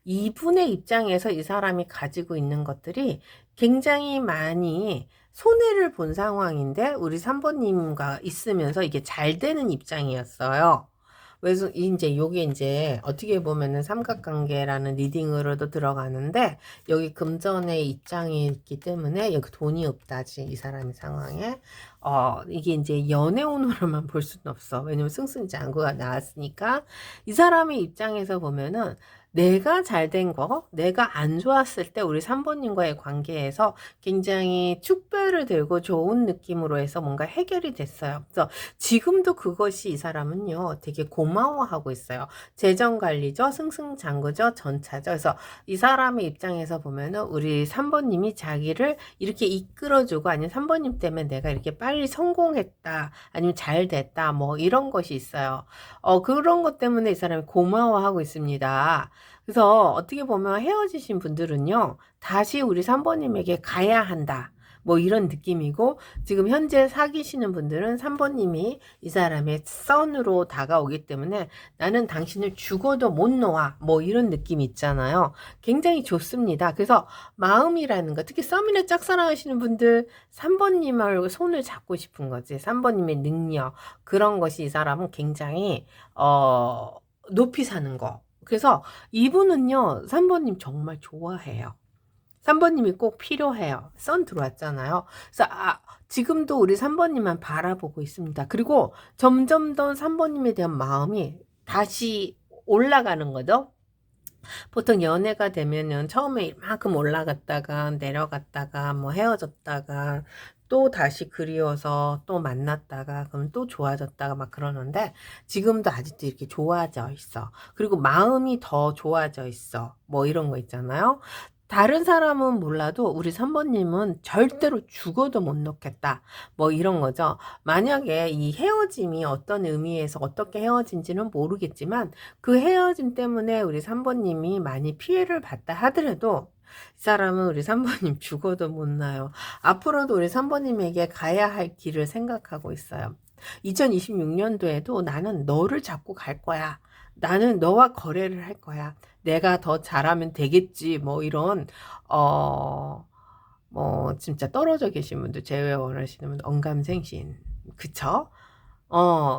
이분의 입장에서 이 사람이 가지고 있는 것들이 굉장히 많이 손해를 본 상황인데 우리 3번님과 있으면서 이게 잘 되는 입장이었어요. 그래서 이제 요게 이제 어떻게 보면은 삼각관계라는 리딩으로도 들어가는데 여기 금전의 입장이 있기 때문에 여기 돈이 없다지 이 사람의 상황에 이게 이제 연애운으로만 볼 수는 없어. 왜냐면 승승장구가 나왔으니까 이 사람의 입장에서 보면은 내가 잘 된 거, 내가 안 좋았을 때 우리 3번님과의 관계에서 굉장히 축배를 들고 좋은 느낌으로 해서 뭔가 해결이 됐어요. 그래서 지금도 그것이 이 사람은요, 되게 고마워하고 있어요. 재정관리죠, 승승장구죠, 전차죠. 그래서 이 사람의 입장에서 보면은 우리 3번님이 자기를 이렇게 이끌어주고 아니면 3번님 때문에 내가 이렇게 빨리 성공했다, 아니면 잘 됐다, 뭐 이런 것이 있어요. 그런 것 때문에 이 사람이 고마워하고 있습니다. 그래서 어떻게 보면 헤어지신 분들은요, 다시 우리 3번님에게 가야 한다. 뭐 이런 느낌이고, 지금 현재 사귀시는 분들은 3번님이 이 사람의 썬으로 다가오기 때문에 나는 당신을 죽어도 못 놓아. 뭐 이런 느낌이 있잖아요. 굉장히 좋습니다. 그래서 마음이라는 거, 특히 썸이나 짝사랑하시는 분들 3번님을 손을 잡고 싶은 거지. 3번님의 능력, 그런 것이 이 사람은 굉장히, 높이 사는 거. 그래서 이분은요, 3번님 정말 좋아해요. 3번님이 꼭 필요해요. 선 들어왔잖아요. 그래서 지금도 우리 3번님만 바라보고 있습니다. 그리고 점점 더 3번님에 대한 마음이 다시 올라가는 거죠. 보통 연애가 되면은 처음에 이만큼 올라갔다가 내려갔다가 뭐 헤어졌다가 또 다시 그리워서 또 만났다가 그럼 또 좋아졌다가 막 그러는데 지금도 아직도 이렇게 좋아져 있어. 그리고 마음이 더 좋아져 있어. 뭐 이런 거 있잖아요. 다른 사람은 몰라도 우리 3번님은 절대로 죽어도 못 놓겠다. 뭐 이런 거죠. 만약에 이 헤어짐이 어떤 의미에서 어떻게 헤어진지는 모르겠지만 그 헤어짐 때문에 우리 3번님이 많이 피해를 봤다 하더라도 이 사람은 우리 3번님 죽어도 못 나요. 앞으로도 우리 3번님에게 가야 할 길을 생각하고 있어요. 2026년도에도 나는 너를 잡고 갈 거야. 나는 너와 거래를 할 거야. 내가 더 잘하면 되겠지. 뭐 이런 뭐 진짜 떨어져 계신 분들 제외 원하시는 분들 언감생신. 그쵸?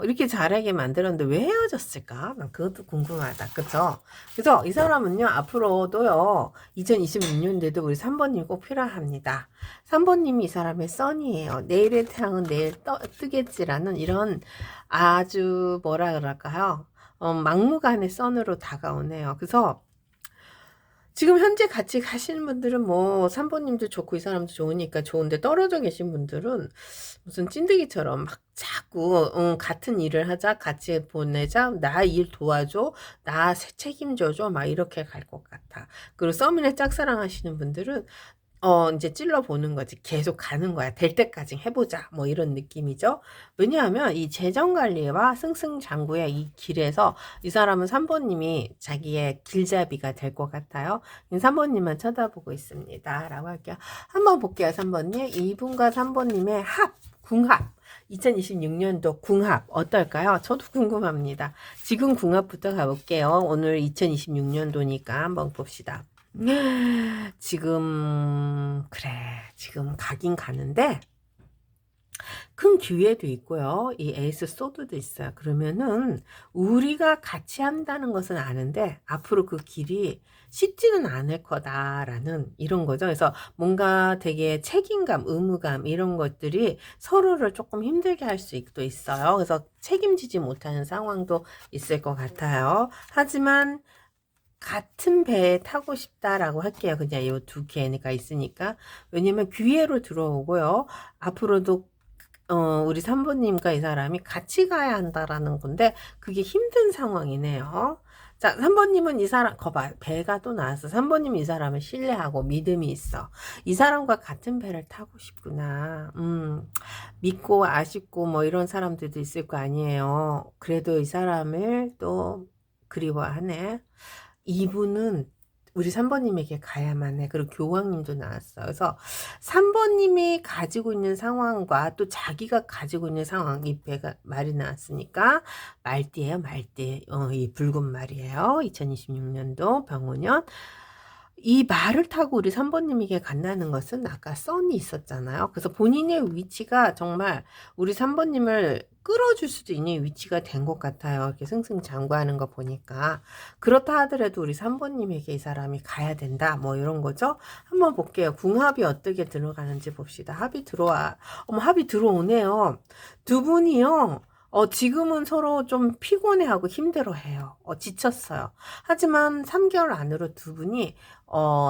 이렇게 잘하게 만들었는데 왜 헤어졌을까? 난 그것도 궁금하다. 그쵸? 그래서 이 사람은요, 앞으로도요, 2026년대도 우리 3번님 꼭 필요합니다. 3번님이 이 사람의 선이에요. 내일의 태양은 내일 뜨겠지라는 이런 아주 뭐라 그럴까요? 막무가내 선으로 다가오네요. 그래서 지금 현재 같이 가시는 분들은 뭐 3번님도 좋고 이 사람도 좋으니까 좋은데, 떨어져 계신 분들은 무슨 찐득이처럼 막 자꾸 같은 일을 하자, 같이 보내자, 나 일 도와줘, 나 책임져줘, 막 이렇게 갈 것 같아. 그리고 썸이나 짝사랑하시는 분들은 이제 찔러보는 거지. 계속 가는 거야. 될 때까지 해보자. 뭐 이런 느낌이죠. 왜냐하면 이 재정관리와 승승장구의 이 길에서 이 사람은 3번님이 자기의 길잡이가 될 것 같아요. 3번님만 쳐다보고 있습니다. 라고 할게요. 한번 볼게요. 3번님. 이분과 3번님의 궁합. 2026년도 궁합 어떨까요? 저도 궁금합니다. 지금 궁합부터 가볼게요. 오늘 2026년도니까 한번 봅시다. 지금 가긴 가는데 큰 기회도 있고요. 이 에이스 소드도 있어요. 그러면은 우리가 같이 한다는 것은 아는데 앞으로 그 길이 쉽지는 않을 거다라는 이런 거죠. 그래서 뭔가 되게 책임감, 의무감 이런 것들이 서로를 조금 힘들게 할 수도 있어요. 그래서 책임지지 못하는 상황도 있을 것 같아요. 하지만 같은 배에 타고 싶다라고 할게요. 그냥 이 두 개가 있으니까. 왜냐면 기회로 들어오고요. 앞으로도 우리 3번님과 이 사람이 같이 가야 한다라는 건데 그게 힘든 상황이네요. 자, 3번님은 이 사람, 거봐, 배가 또 나왔어. 3번님은 이 사람을 신뢰하고 믿음이 있어. 이 사람과 같은 배를 타고 싶구나. 믿고 아쉽고 뭐 이런 사람들도 있을 거 아니에요. 그래도 이 사람을 또 그리워하네. 이분은 우리 3번님에게 가야만 해. 그리고 교황님도 나왔어. 그래서 3번님이 가지고 있는 상황과 또 자기가 가지고 있는 상황, 이 배가 말이 나왔으니까 말띠예요, 말띠. 이 붉은 말이에요. 2026년도 병오년. 이 말을 타고 우리 3번님에게 간다는 것은 아까 썬이 있었잖아요. 그래서 본인의 위치가 정말 우리 3번님을 끌어줄 수도 있는 위치가 된 것 같아요. 이렇게 승승장구하는 거 보니까. 그렇다 하더라도 우리 3번님에게 이 사람이 가야 된다. 뭐 이런 거죠. 한번 볼게요. 궁합이 어떻게 들어가는지 봅시다. 합이 들어와. 합이 들어오네요. 두 분이요. 지금은 서로 좀 피곤해하고 힘들어해요. 지쳤어요. 하지만 3개월 안으로 두 분이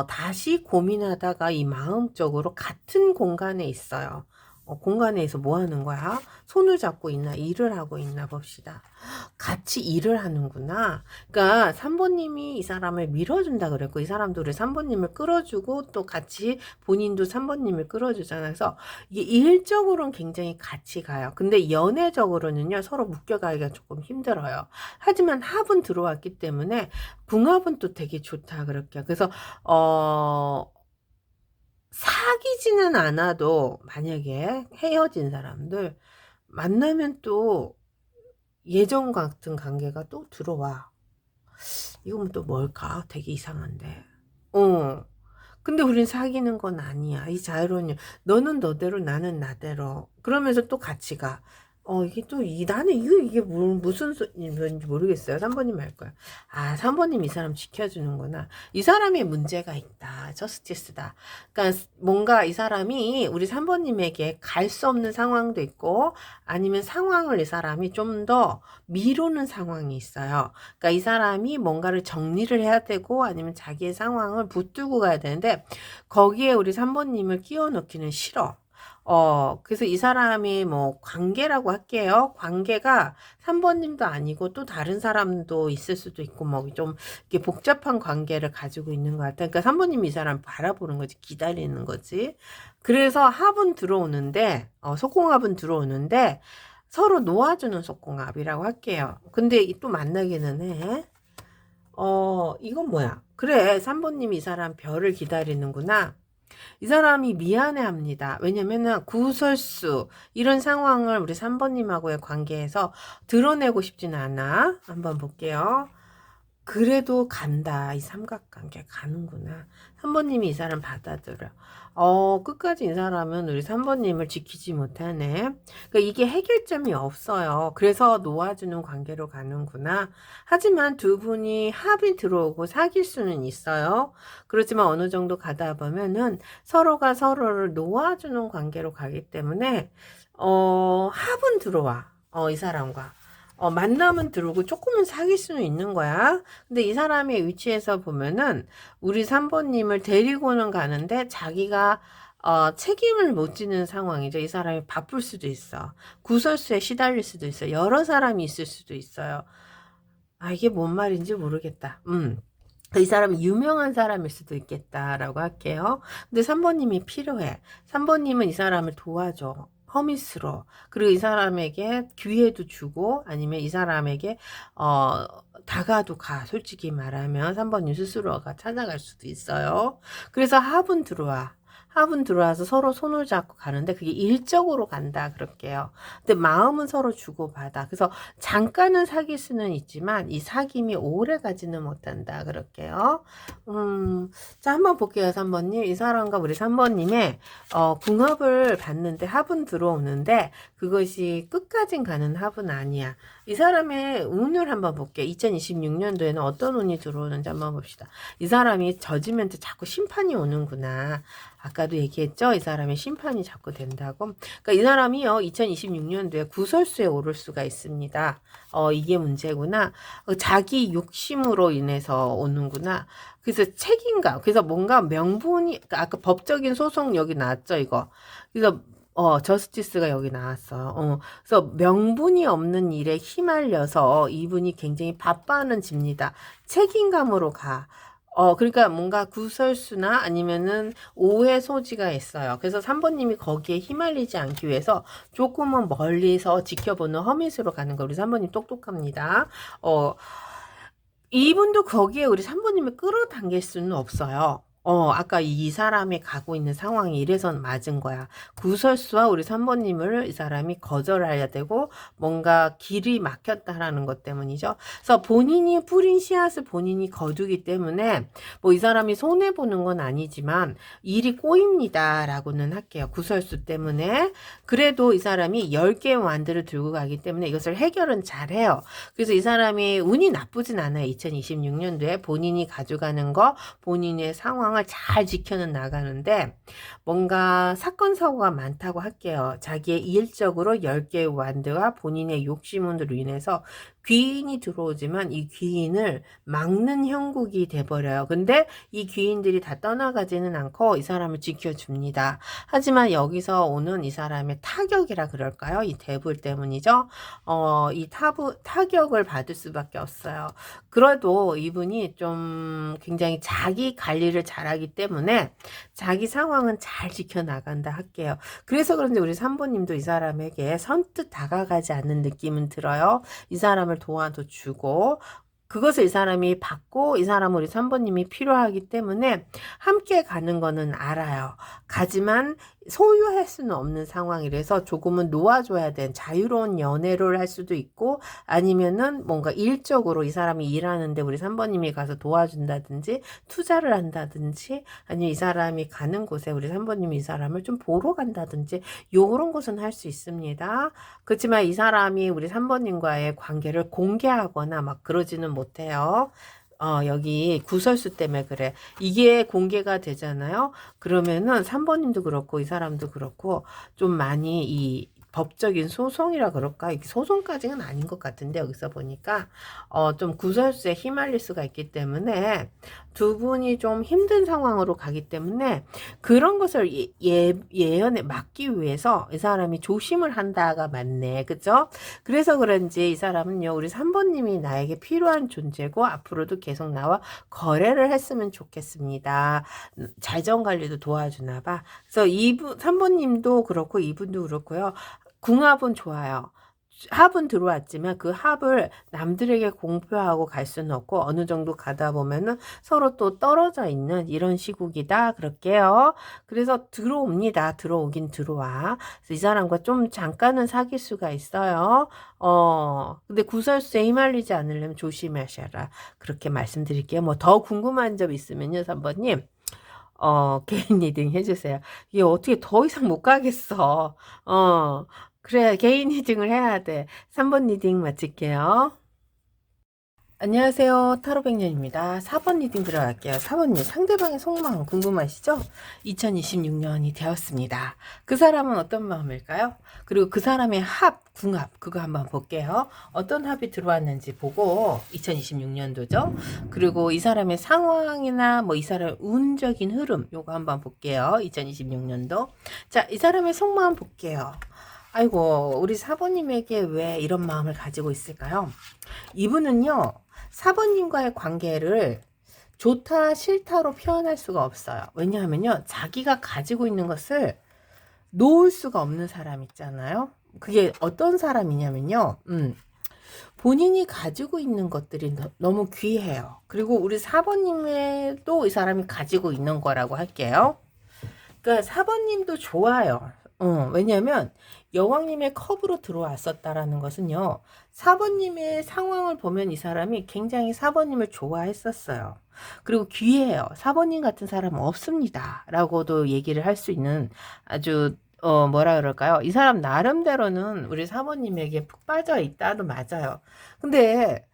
다시 고민하다가 이 마음적으로 같은 공간에 있어요. 공간에서 뭐 하는 거야? 손을 잡고 있나? 일을 하고 있나 봅시다. 같이 일을 하는구나. 그러니까 3번님이 이 사람을 밀어준다 그랬고 이 사람도 우리 3번님을 끌어주고 또 같이 본인도 3번님을 끌어주잖아요. 그래서 이게 일적으로는 굉장히 같이 가요. 근데 연애적으로는요 서로 묶여가기가 조금 힘들어요. 하지만 합은 들어왔기 때문에 궁합은 또 되게 좋다 그럴게요. 그래서 사귀지는 않아도 만약에 헤어진 사람들 만나면 또 예전 같은 관계가 또 들어와. 이건 또 뭘까? 되게 이상한데. 근데 우린 사귀는 건 아니야. 이 자유로운, 너는 너대로 나는 나대로. 그러면서 또 같이 가. 이게 또, 나는 이게 무슨 소리인지 모르겠어요. 3번님 할 거야. 3번님 이 사람 지켜주는구나. 이 사람의 문제가 있다. 저스티스다. 그러니까 뭔가 이 사람이 우리 3번님에게 갈 수 없는 상황도 있고, 아니면 상황을 이 사람이 좀 더 미루는 상황이 있어요. 그러니까 이 사람이 뭔가를 정리를 해야 되고, 아니면 자기의 상황을 붙들고 가야 되는데, 거기에 우리 3번님을 끼워 넣기는 싫어. 그래서 이 사람이 뭐 관계라고 할게요. 관계가 3번님도 아니고 또 다른 사람도 있을 수도 있고 뭐 좀 이렇게 복잡한 관계를 가지고 있는 것 같아요. 그러니까 3번님이 이 사람 바라보는 거지, 기다리는 거지. 그래서 합은 들어오는데, 속궁합은 들어오는데 서로 놓아주는 속궁합이라고 할게요. 근데 또 만나기는 해. 이건 뭐야? 그래, 3번님이 이 사람 별을 기다리는구나. 이 사람이 미안해합니다. 왜냐면은 구설수 이런 상황을 우리 3번님하고의 관계에서 드러내고 싶지는 않아. 한번 볼게요. 그래도 간다. 이 삼각관계 가는구나. 3번님이 이 사람 받아들여. 끝까지 이 사람은 우리 3번님을 지키지 못하네. 그러니까 이게 해결점이 없어요. 그래서 놓아주는 관계로 가는구나. 하지만 두 분이 합이 들어오고 사귈 수는 있어요. 그렇지만 어느 정도 가다 보면은 서로가 서로를 놓아주는 관계로 가기 때문에 합은 들어와. 이 사람과. 만남은 들어오고 조금은 사귈 수는 있는 거야. 근데 이 사람의 위치에서 보면은 우리 3번님을 데리고는 가는데 자기가 책임을 못 지는 상황이죠. 이 사람이 바쁠 수도 있어. 구설수에 시달릴 수도 있어. 여러 사람이 있을 수도 있어요. 이게 뭔 말인지 모르겠다. 이 사람이 유명한 사람일 수도 있겠다라고 할게요. 근데 3번님이 필요해. 3번님은 이 사람을 도와줘. 허밋으로. 그리고 이 사람에게 기회도 주고 아니면 이 사람에게 다가도 가. 솔직히 말하면 3번님 스스로가 찾아갈 수도 있어요. 그래서 합은 들어와. 합은 들어와서 서로 손을 잡고 가는데 그게 일적으로 간다 그럴게요. 근데 마음은 서로 주고받아. 그래서 잠깐은 사귈 수는 있지만 이 사귐이 오래 가지는 못한다 그럴게요. 자 한번 볼게요. 3번님. 이 사람과 우리 3번님의 궁합을 봤는데 합은 들어오는데 그것이 끝까진 가는 합은 아니야. 이 사람의 운을 한번 볼게요. 2026년도에는 어떤 운이 들어오는지 한번 봅시다. 이 사람이 저지면서 자꾸 심판이 오는구나. 아까도 얘기했죠? 이 사람의 심판이 자꾸 된다고. 그러니까 이 사람이요, 2026년도에 구설수에 오를 수가 있습니다. 이게 문제구나. 자기 욕심으로 인해서 오는구나. 그래서 책임감. 그래서 뭔가 명분이, 그러니까 아까 법적인 소송 여기 나왔죠, 이거. 그래서 저스티스가 여기 나왔어요. 그래서 명분이 없는 일에 휘말려서 이분이 굉장히 바빠하는 집니다. 책임감으로 가. 그러니까 뭔가 구설수나 아니면은 오해 소지가 있어요. 그래서 3번님이 거기에 휘말리지 않기 위해서 조금은 멀리서 지켜보는 허밋으로 가는 거. 우리 3번님 똑똑합니다. 이분도 거기에 우리 3번님을 끌어당길 수는 없어요. 아까 이 사람이 가고 있는 상황이 이래선 맞은 거야. 구설수와 우리 3번님을 이 사람이 거절해야 되고 뭔가 길이 막혔다라는 것 때문이죠. 그래서 본인이 뿌린 씨앗을 본인이 거두기 때문에 뭐 이 사람이 손해보는 건 아니지만 일이 꼬입니다라고는 할게요. 구설수 때문에. 그래도 이 사람이 10개의 완들을 들고 가기 때문에 이것을 해결은 잘해요. 그래서 이 사람이 운이 나쁘진 않아요. 2026년도에 본인이 가져가는 거, 본인의 상황을 잘 지켜는 나가는데 뭔가 사건 사고가 많다고 할게요. 자기의 일적으로 10개의 완드와 본인의 욕심으로 인해서 귀인이 들어오지만 이 귀인을 막는 형국이 돼버려요. 근데 이 귀인들이 다 떠나가지는 않고 이 사람을 지켜줍니다. 하지만 여기서 오는 이 사람의 타격이라 그럴까요? 이 대불 때문이죠. 이 타격을 받을 수밖에 없어요. 그래도 이분이 좀 굉장히 자기 관리를 잘하기 때문에 자기 상황은 잘 지켜나간다 할게요. 그래서 그런지 우리 3번님도 이 사람에게 선뜻 다가가지 않는 느낌은 들어요. 이 사람을 도와도 주고 그것을 이 사람이 받고 이 사람은 우리 3번님이 필요하기 때문에 함께 가는 거는 알아요. 가지만 소유할 수는 없는 상황이라서 조금은 놓아줘야 된 자유로운 연애를 할 수도 있고 아니면은 뭔가 일적으로 이 사람이 일하는데 우리 3번님이 가서 도와준다든지 투자를 한다든지 아니면 이 사람이 가는 곳에 우리 3번님이 이 사람을 좀 보러 간다든지 요런 것은 할 수 있습니다. 그렇지만 이 사람이 우리 3번님과의 관계를 공개하거나 막 그러지는 못해요. 여기 구설수 때문에 그래. 이게 공개가 되잖아요. 그러면은 3번님도 그렇고 이 사람도 그렇고 좀 많이 이 법적인 소송이라 그럴까? 이게 소송까지는 아닌 것 같은데 여기서 보니까 좀 구설수에 휘말릴 수가 있기 때문에 두 분이 좀 힘든 상황으로 가기 때문에 그런 것을 예언에 막기 위해서 이 사람이 조심을 한다가 맞네. 그죠? 그래서 그런지 이 사람은요. 우리 3번님이 나에게 필요한 존재고 앞으로도 계속 나와 거래를 했으면 좋겠습니다. 자정관리도 도와주나 봐. 그래서 3번님도 그렇고 이분도 그렇고요. 궁합은 좋아요. 합은 들어왔지만 그 합을 남들에게 공표하고 갈 수는 없고 어느 정도 가다 보면은 서로 또 떨어져 있는 이런 시국이다 그럴게요. 그래서 들어옵니다. 들어오긴 들어와. 그래서 이 사람과 좀 잠깐은 사귈 수가 있어요. 근데 구설수에 휘말리지 않으려면 조심하셔라. 그렇게 말씀드릴게요. 뭐 더 궁금한 점 있으면요, 3번님. 개인 리딩 해주세요. 이게 어떻게 더 이상 못 가겠어. 그래, 개인 리딩을 해야 돼. 3번 리딩 마칠게요. 안녕하세요. 타로백년입니다. 4번 리딩 들어갈게요. 4번님, 상대방의 속마음 궁금하시죠? 2026년이 되었습니다. 그 사람은 어떤 마음일까요? 그리고 그 사람의 합, 궁합, 그거 한번 볼게요. 어떤 합이 들어왔는지 보고, 2026년도죠? 그리고 이 사람의 상황이나 뭐 이 사람의 운적인 흐름, 요거 한번 볼게요. 2026년도. 자, 이 사람의 속마음 볼게요. 아이고, 우리 사모님에게 왜 이런 마음을 가지고 있을까요? 이분은요, 사모님과의 관계를 좋다, 싫다로 표현할 수가 없어요. 왜냐하면요, 자기가 가지고 있는 것을 놓을 수가 없는 사람 있잖아요. 그게 어떤 사람이냐면요, 본인이 가지고 있는 것들이 너무 귀해요. 그리고 우리 사모님도 이 사람이 가지고 있는 거라고 할게요. 그러니까 사모님도 좋아요. 왜냐하면 여왕님의 컵으로 들어왔었다라는 것은요. 사모님의 상황을 보면 이 사람이 굉장히 사모님을 좋아했었어요. 그리고 귀해요. 사모님 같은 사람은 없습니다. 라고도 얘기를 할 수 있는 아주 뭐라 그럴까요? 이 사람 나름대로는 우리 사모님에게 푹 빠져 있다도 맞아요. 근데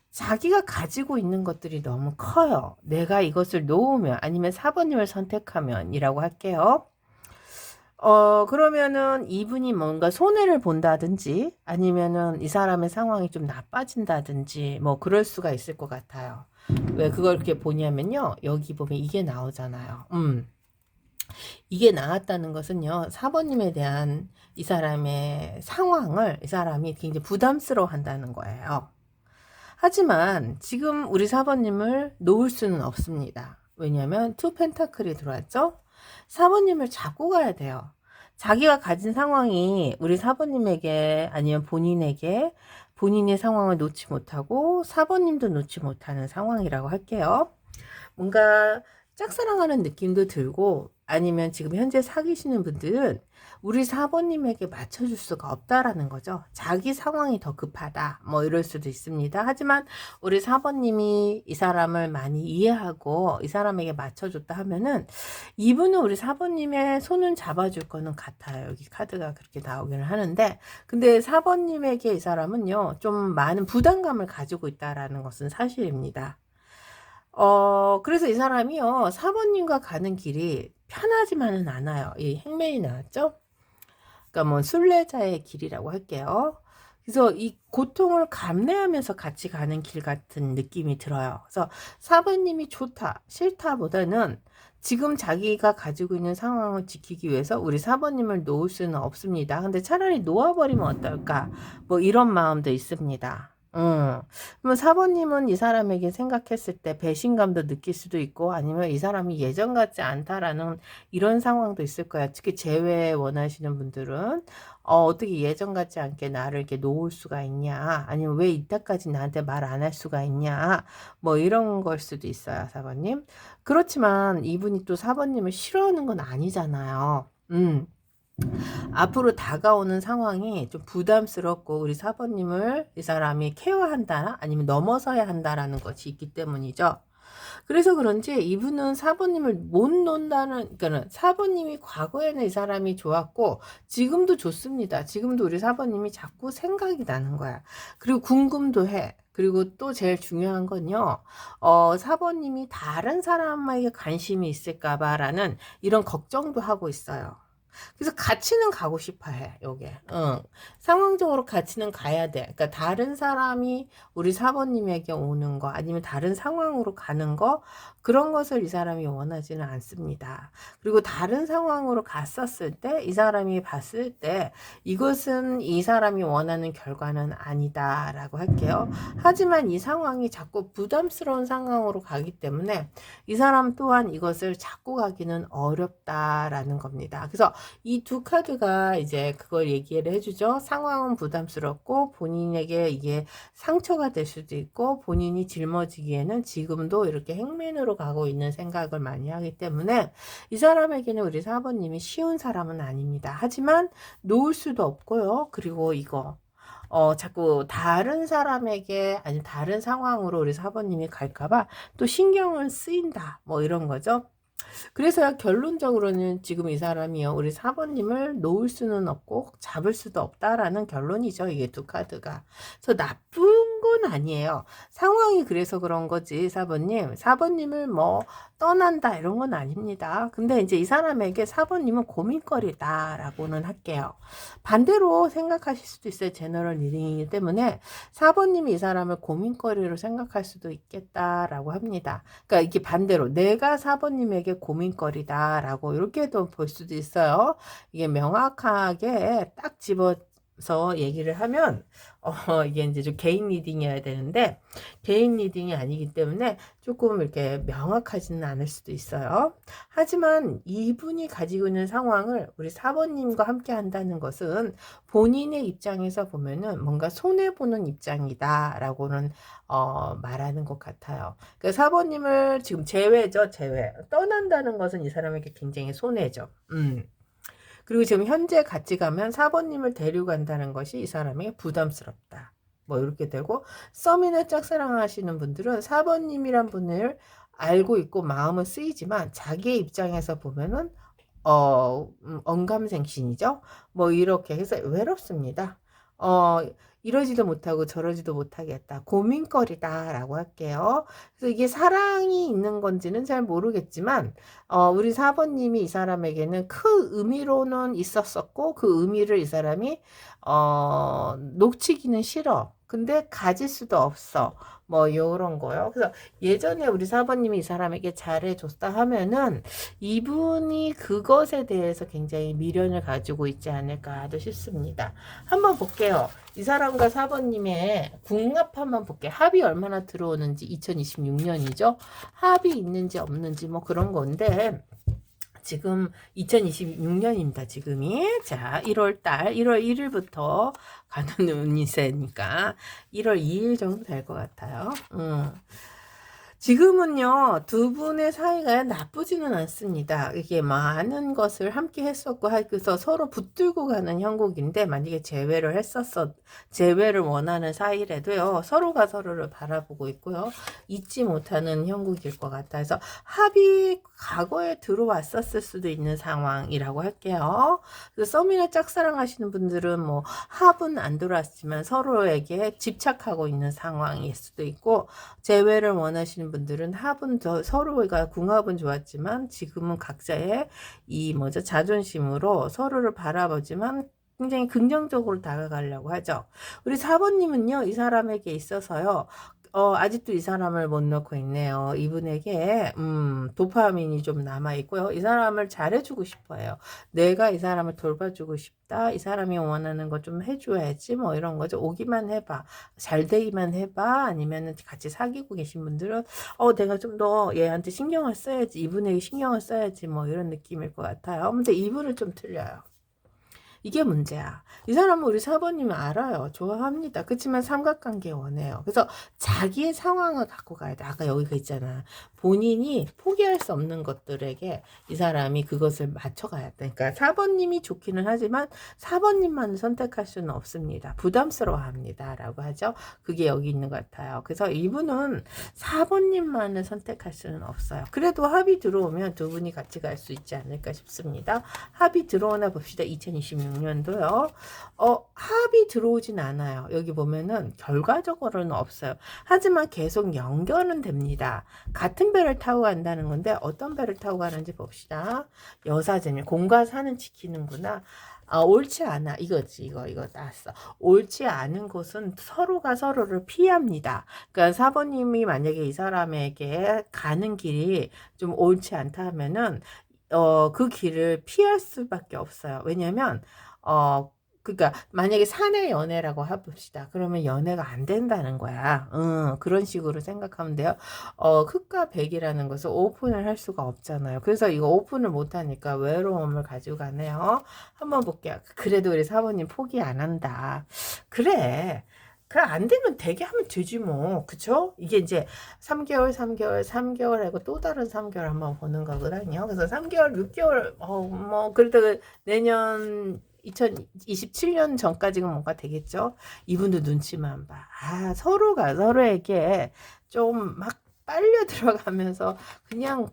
자기가 가지고 있는 것들이 너무 커요. 내가 이것을 놓으면 아니면 사모님을 선택하면 이라고 할게요. 그러면은 이분이 뭔가 손해를 본다든지 아니면은 이 사람의 상황이 좀 나빠진다든지 뭐 그럴 수가 있을 것 같아요. 왜 그걸 이렇게 보냐면요. 여기 보면 이게 나오잖아요. 이게 나왔다는 것은요. 사모님에 대한 이 사람의 상황을 이 사람이 굉장히 부담스러워 한다는 거예요. 하지만 지금 우리 사모님을 놓을 수는 없습니다. 왜냐하면 투 펜타클이 들어왔죠. 사모님을 잡고 가야 돼요. 자기가 가진 상황이 우리 사모님에게 아니면 본인에게 본인의 상황을 놓지 못하고 사모님도 놓지 못하는 상황이라고 할게요. 뭔가 짝사랑하는 느낌도 들고 아니면 지금 현재 사귀시는 분들은 우리 사모님에게 맞춰줄 수가 없다라는 거죠. 자기 상황이 더 급하다. 뭐 이럴 수도 있습니다. 하지만 우리 사모님이 이 사람을 많이 이해하고 이 사람에게 맞춰줬다 하면은 이분은 우리 사모님의 손은 잡아줄 거는 같아요. 여기 카드가 그렇게 나오기는 하는데 근데 사모님에게 이 사람은요. 좀 많은 부담감을 가지고 있다라는 것은 사실입니다. 그래서 이 사람이요, 사모님과 가는 길이 편하지만은 않아요. 이 행맨이 나왔죠? 그러니까 뭐 순례자의 길이라고 할게요. 그래서 이 고통을 감내하면서 같이 가는 길 같은 느낌이 들어요. 그래서 사모님이 좋다, 싫다보다는 지금 자기가 가지고 있는 상황을 지키기 위해서 우리 사모님을 놓을 수는 없습니다. 근데 차라리 놓아버리면 어떨까? 뭐 이런 마음도 있습니다. 그러면 사모님은 이 사람에게 생각했을 때 배신감도 느낄 수도 있고 아니면 이 사람이 예전 같지 않다라는 이런 상황도 있을 거야. 특히 재회 원하시는 분들은 어떻게 예전 같지 않게 나를 이렇게 놓을 수가 있냐 아니면 왜 이때까지 나한테 말 안 할 수가 있냐 뭐 이런 걸 수도 있어요. 사모님. 그렇지만 이분이 또 사모님을 싫어하는 건 아니잖아요. 앞으로 다가오는 상황이 좀 부담스럽고 우리 사모님을 이 사람이 케어한다 아니면 넘어서야 한다라는 것이 있기 때문이죠. 그래서 그런지 이분은 사모님을 못 논다는 그러니까 사모님이 과거에는 이 사람이 좋았고 지금도 좋습니다. 지금도 우리 사모님이 자꾸 생각이 나는 거야. 그리고 궁금도 해. 그리고 또 제일 중요한 건요, 사모님이 다른 사람에게 관심이 있을까봐라는 이런 걱정도 하고 있어요. 그래서 같이는 가고 싶어 해, 요게. 상황적으로 같이는 가야 돼. 그러니까 다른 사람이 우리 사모님에게 오는 거, 아니면 다른 상황으로 가는 거, 그런 것을 이 사람이 원하지는 않습니다. 그리고 다른 상황으로 갔었을 때, 이 사람이 봤을 때, 이것은 이 사람이 원하는 결과는 아니다라고 할게요. 하지만 이 상황이 자꾸 부담스러운 상황으로 가기 때문에, 이 사람 또한 이것을 잡고 가기는 어렵다라는 겁니다. 그래서 이 두 카드가 이제 그걸 얘기를 해주죠. 상황은 부담스럽고 본인에게 이게 상처가 될 수도 있고 본인이 짊어지기에는 지금도 이렇게 행맨으로 가고 있는 생각을 많이 하기 때문에 이 사람에게는 우리 사모님이 쉬운 사람은 아닙니다. 하지만 놓을 수도 없고요. 그리고 이거 자꾸 다른 사람에게 아니 다른 상황으로 우리 사모님이 갈까봐 또 신경을 쓰인다. 뭐 이런 거죠. 그래서 결론적으로는 지금 이 사람이요. 우리 사모님을 놓을 수는 없고 잡을 수도 없다라는 결론이죠. 이게 두 카드가. 그래서 나쁜 건 그건 아니에요. 상황이 그래서 그런 거지, 4번님. 4번님을 뭐 떠난다 이런 건 아닙니다. 근데 이제 이 사람에게 4번님은 고민거리다라고는 할게요. 반대로 생각하실 수도 있어요. 제너럴 리딩이기 때문에 4번님이 이 사람을 고민거리로 생각할 수도 있겠다라고 합니다. 그러니까 이게 반대로 내가 4번님에게 고민거리다라고 이렇게도 볼 수도 있어요. 이게 명확하게 딱 집어서 얘기를 하면 이게 이제 좀 개인 리딩이어야 되는데 개인 리딩이 아니기 때문에 조금 이렇게 명확하지는 않을 수도 있어요. 하지만 이분이 가지고 있는 상황을 우리 4번님과 함께 한다는 것은 본인의 입장에서 보면은 뭔가 손해보는 입장이다 라고는 말하는 것 같아요. 그 4번님을 지금 제외죠, 제외. 떠난다는 것은 이 사람에게 굉장히 손해죠. 그리고 지금 현재 같이 가면 4번님을 데려간다는 것이 이 사람에게 부담스럽다. 뭐 이렇게 되고 썸이나 짝사랑하시는 분들은 4번님이란 분을 알고 있고 마음은 쓰이지만 자기의 입장에서 보면은 언감생심이죠. 뭐 이렇게 해서 외롭습니다. 이러지도 못하고 저러지도 못하겠다. 고민거리다라고 할게요. 그래서 이게 사랑이 있는 건지는 잘 모르겠지만 우리 4번님이 이 사람에게는 큰 의미로는 있었었고 그 의미를 이 사람이 놓치기는 싫어. 근데 가질 수도 없어. 뭐 요런 거요. 그래서 예전에 우리 4번님이 이 사람에게 잘해줬다 하면은 이분이 그것에 대해서 굉장히 미련을 가지고 있지 않을까도 싶습니다. 한번 볼게요. 이 사람과 4번님의 궁합 한번 볼게요. 합이 얼마나 들어오는지 2026년이죠. 합이 있는지 없는지 뭐 그런 건데 지금 2026년입니다. 지금이. 자, 1월달 1월 1일부터 가는 운이세니까 1월 2일 정도 될 것 같아요. 지금은요, 두 분의 사이가 나쁘지는 않습니다. 이게 많은 것을 함께 했었고, 그래서 서로 붙들고 가는 형국인데, 만약에 재회를 원하는 사이라도요, 서로가 서로를 바라보고 있고요, 잊지 못하는 형국일 것 같아서 합이 과거에 들어왔었을 수도 있는 상황이라고 할게요. 그래서 썸이나 짝사랑 하시는 분들은 뭐, 합은 안 들어왔지만 서로에게 집착하고 있는 상황일 수도 있고, 재회를 원하시는 분들은 합은 서로가 궁합은 좋았지만 지금은 각자의 이 자존심으로 서로를 바라보지만 굉장히 긍정적으로 다가가려고 하죠. 우리 4번님은요, 이 사람에게 있어서요, 아직도 이 사람을 못 놓고 있네요. 이분에게, 도파민이 좀 남아있고요. 이 사람을 잘해주고 싶어요. 내가 이 사람을 돌봐주고 싶다. 이 사람이 원하는 거 좀 해줘야지. 뭐 이런 거죠. 오기만 해봐. 잘 되기만 해봐. 아니면 같이 사귀고 계신 분들은, 내가 좀 더 얘한테 신경을 써야지. 이분에게 신경을 써야지. 뭐 이런 느낌일 것 같아요. 근데 이분은 좀 틀려요. 이게 문제야. 이 사람은 우리 4번님을 알아요. 좋아합니다. 그렇지만 삼각관계 원해요. 그래서 자기의 상황을 갖고 가야 돼. 아까 여기가 있잖아. 본인이 포기할 수 없는 것들에게 이 사람이 그것을 맞춰가야 돼. 그러니까 4번님이 좋기는 하지만 4번님만 선택할 수는 없습니다. 부담스러워합니다. 라고 하죠. 그게 여기 있는 것 같아요. 그래서 이분은 4번님만을 선택할 수는 없어요. 그래도 합이 들어오면 두 분이 같이 갈 수 있지 않을까 싶습니다. 합이 들어오나 봅시다. 2026년도요. 합이 들어오진 않아요. 여기 보면은 결과적으로는 없어요. 하지만 계속 연결은 됩니다. 같은 배를 타고 간다는 건데 어떤 배를 타고 가는지 봅시다. 여사제미 공과 사는 지키는구나. 옳지 않아. 이거지. 이거 따왔어. 옳지 않은 곳은 서로가 서로를 피합니다. 그러니까 4번님이 만약에 이 사람에게 가는 길이 좀 옳지 않다 하면은 그 길을 피할 수밖에 없어요. 왜냐면 그러니까 만약에 사내 연애라고 해봅시다. 그러면 연애가 안 된다는 거야. 그런 식으로 생각하면 돼요. 흑과 백이라는 것을 오픈을 할 수가 없잖아요. 그래서 이거 오픈을 못하니까 외로움을 가지고 가네요. 한번 볼게요. 그래도 우리 4번님 포기 안 한다. 그래. 안 되면 되게 하면 되지 뭐. 그쵸? 이게 이제 3개월 하고 또 다른 3개월 한번 보는 거거든요. 그래서 3개월, 6개월, 그래도 내년 2027년 전까지는 뭔가 되겠죠? 이분도 눈치만 봐. 서로가 서로에게 좀 막 빨려 들어가면서 그냥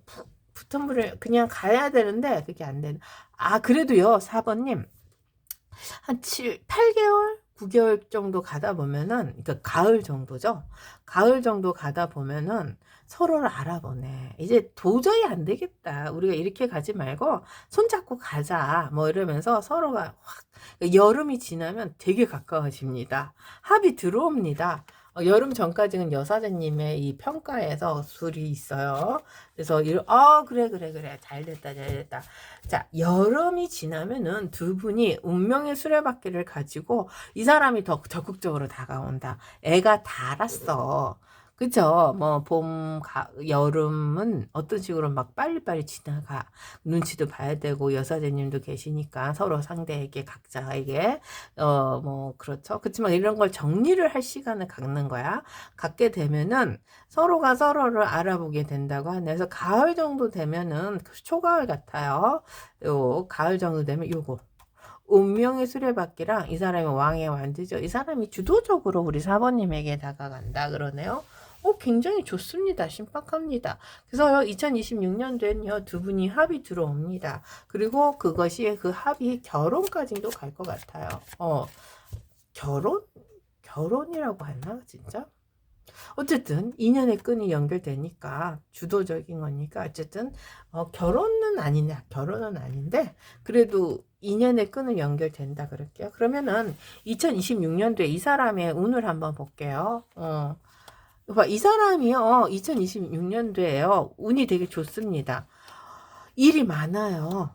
붙은 물을 그냥 가야 되는데 그게 안 되는. 그래도요, 4번님. 한 8개월? 9개월 정도 가다 보면은, 그러니까 가을 정도죠. 가을 정도 가다 보면은 서로를 알아보네. 이제 도저히 안 되겠다. 우리가 이렇게 가지 말고 손잡고 가자. 뭐 이러면서 서로가 확, 여름이 지나면 되게 가까워집니다. 합이 들어옵니다. 여름 전까지는 여사제님의 이 평가에서 술이 있어요. 그래서 그래 잘 됐다. 자, 여름이 지나면은 두 분이 운명의 수레바퀴를 가지고 이 사람이 더 적극적으로 다가온다. 애가 다 알았어. 그쵸? 뭐, 여름은 어떤 식으로 막 빨리빨리 지나가. 눈치도 봐야 되고, 여사제님도 계시니까 서로 상대에게, 각자에게, 뭐, 그렇죠. 그렇지만 이런 걸 정리를 할 시간을 갖는 거야. 갖게 되면은 서로가 서로를 알아보게 된다고 하네. 그래서 가을 정도 되면은, 초가을 같아요. 가을 정도 되면 요거. 운명의 수레바퀴랑 이 사람이 왕의 완드죠. 이 사람이 주도적으로 우리 사모님에게 다가간다 그러네요. 굉장히 좋습니다. 신박합니다. 그래서 2026년도엔요, 두 분이 합이 들어옵니다. 그리고 그것이 그 합이 결혼까지도 갈 것 같아요. 결혼? 결혼이라고 하나, 진짜? 어쨌든 인연의 끈이 연결되니까 주도적인 거니까 어쨌든 결혼은 아니냐 결혼은 아닌데 그래도 인연의 끈은 연결된다 그럴게요. 그러면은 2026년도에 이 사람의 운을 한번 볼게요. 이 사람이요 2026년도에요 운이 되게 좋습니다. 일이 많아요.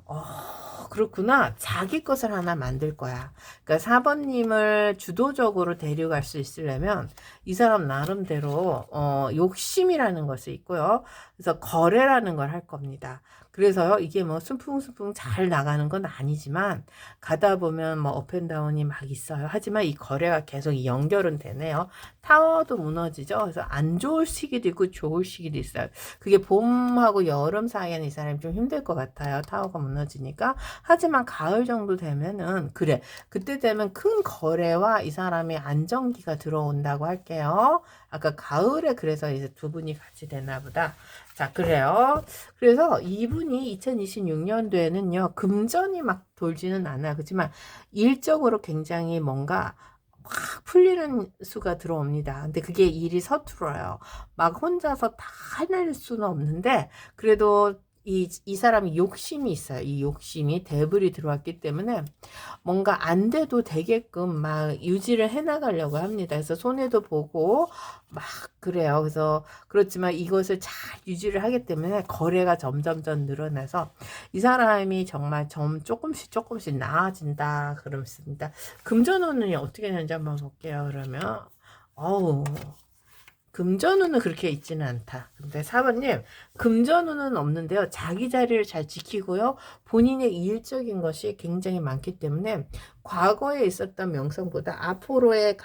그렇구나. 자기 것을 하나 만들 거야. 그러니까 4번님을 주도적으로 데려갈 수 있으려면 이 사람 나름대로 욕심이라는 것이 있고요. 그래서 거래라는 걸 할 겁니다. 그래서요, 이게 뭐 순풍순풍 잘 나가는 건 아니지만 가다 보면 뭐 업앤다운이 막 있어요. 하지만 이 거래가 계속 연결은 되네요. 타워도 무너지죠. 그래서 안 좋을 시기도 있고 좋을 시기도 있어요. 그게 봄하고 여름 사이에는 이 사람이 좀 힘들 것 같아요. 타워가 무너지니까. 하지만 가을 정도 되면은 그래. 그때 되면 큰 거래와 이 사람의 안정기가 들어온다고 할게요. 아까 가을에 그래서 이제 두 분이 같이 되나 보다. 자, 그래요. 그래서 이분이 2026년도에는요, 금전이 막 돌지는 않아요. 그렇지만 일적으로 굉장히 뭔가 확 풀리는 수가 들어옵니다. 근데 그게 일이 서툴어요. 막 혼자서 다 해낼 수는 없는데, 그래도 이 사람이 욕심이 있어요. 이 욕심이 대불이 들어왔기 때문에 뭔가 안 돼도 되게끔 막 유지를 해나가려고 합니다. 그래서 손해도 보고 막 그래요. 그래서 그렇지만 이것을 잘 유지를 하기 때문에 거래가 점점점 늘어나서 이 사람이 정말 조금씩 나아진다 그렇습니다. 금전운이 어떻게 되는지 한번 볼게요. 그러면 어우 금전운은 그렇게 있지는 않다. 근데 4번님, 금전운은 없는데요. 자기 자리를 잘 지키고요. 본인의 일적인 것이 굉장히 많기 때문에 과거에 있었던 명성보다 앞으로의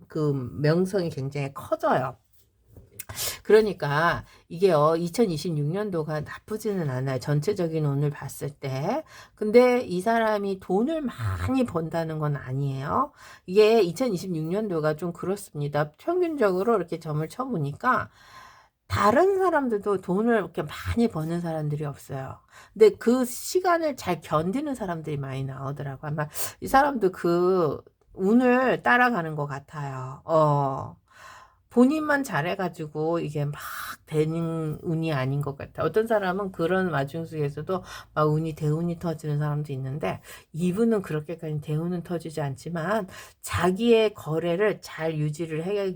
그 명성이 굉장히 커져요. 그러니까 이게요 2026년도가 나쁘지는 않아요. 전체적인 운을 봤을 때. 근데 이 사람이 돈을 많이 번다는 건 아니에요. 이게 2026년도가 좀 그렇습니다. 평균적으로 이렇게 점을 쳐보니까 다른 사람들도 돈을 이렇게 많이 버는 사람들이 없어요. 근데 그 시간을 잘 견디는 사람들이 많이 나오더라고요. 아마 이 사람도 그 운을 따라가는 것 같아요. 본인만 잘해가지고 이게 막 되는 운이 아닌 것 같아. 어떤 사람은 그런 와중 속에서도 막 대운이 터지는 사람도 있는데 이분은 그렇게까지 대운은 터지지 않지만 자기의 거래를 잘 유지를 해야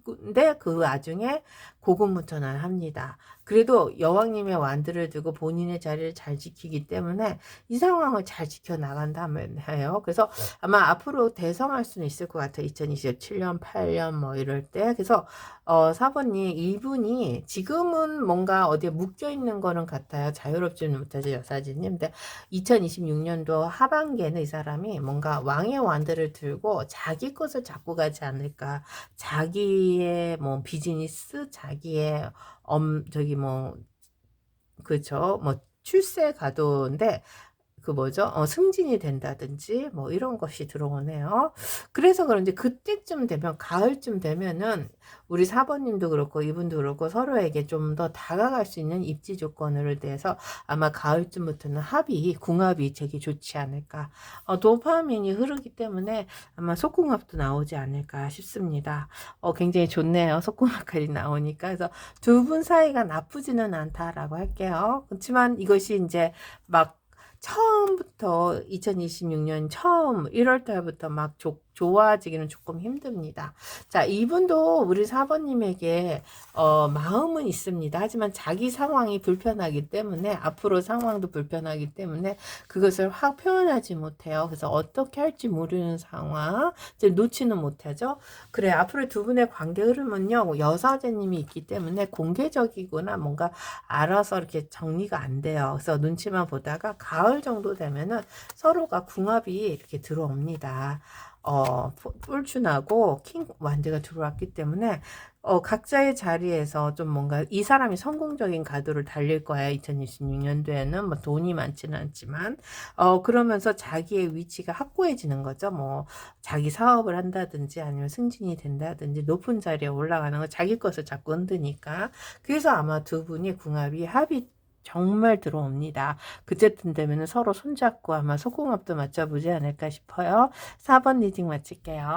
근데 그 와중에 고군분투합니다. 그래도 여왕님의 완드를 두고 본인의 자리를 잘 지키기 때문에 이 상황을 잘 지켜나간다면 해요. 그래서 아마 앞으로 대성할 수는 있을 것 같아요. 2027년, 8년 뭐 이럴 때. 그래서 4번님 이분이 지금은 뭔가 어디에 묶여있는 거는 같아요. 자유롭지는 못하죠. 여사진님. 근데 2026년도 하반기에는 이 사람이 뭔가 왕의 완드를 들고 자기 것을 잡고 가지 않을까. 자기의 뭐 비즈니스, 자기의 저기 뭐 그렇죠. 뭐 출세 가도인데 그 뭐죠? 승진이 된다든지 뭐 이런 것이 들어오네요. 그래서 그런지 그때쯤 되면 가을쯤 되면은 우리 4번님도 그렇고 이분도 그렇고 서로에게 좀 더 다가갈 수 있는 입지 조건을 대해서 아마 가을쯤부터는 궁합이 되게 좋지 않을까. 도파민이 흐르기 때문에 아마 속궁합도 나오지 않을까 싶습니다. 굉장히 좋네요. 속궁합까지 나오니까. 그래서 두 분 사이가 나쁘지는 않다라고 할게요. 그렇지만 이것이 이제 막 처음부터 2026년 처음 1월 달부터 막 좋아지기는 조금 힘듭니다. 자, 이분도 우리 4번님에게 마음은 있습니다. 하지만 자기 상황이 불편하기 때문에 앞으로 상황도 불편하기 때문에 그것을 확 표현하지 못해요. 그래서 어떻게 할지 모르는 상황 이제 놓지는 못하죠. 그래, 앞으로 두 분의 관계 흐름은요. 여사제님이 있기 때문에 공개적이거나 뭔가 알아서 이렇게 정리가 안 돼요. 그래서 눈치만 보다가 가을 정도 되면은 서로가 궁합이 이렇게 들어옵니다. 폴춘하고 킹 완드가 들어왔기 때문에 각자의 자리에서 좀 뭔가 이 사람이 성공적인 가도를 달릴 거야. 2026년도에는 뭐 돈이 많지는 않지만 그러면서 자기의 위치가 확고해지는 거죠. 뭐 자기 사업을 한다든지 아니면 승진이 된다든지 높은 자리에 올라가는 거 자기 것을 자꾸 흔드니까 그래서 아마 두 분이 궁합이 합이 정말 들어옵니다. 그때쯤 되면 서로 손잡고 아마 속궁합도 맞춰보지 않을까 싶어요. 4번 리딩 마칠게요.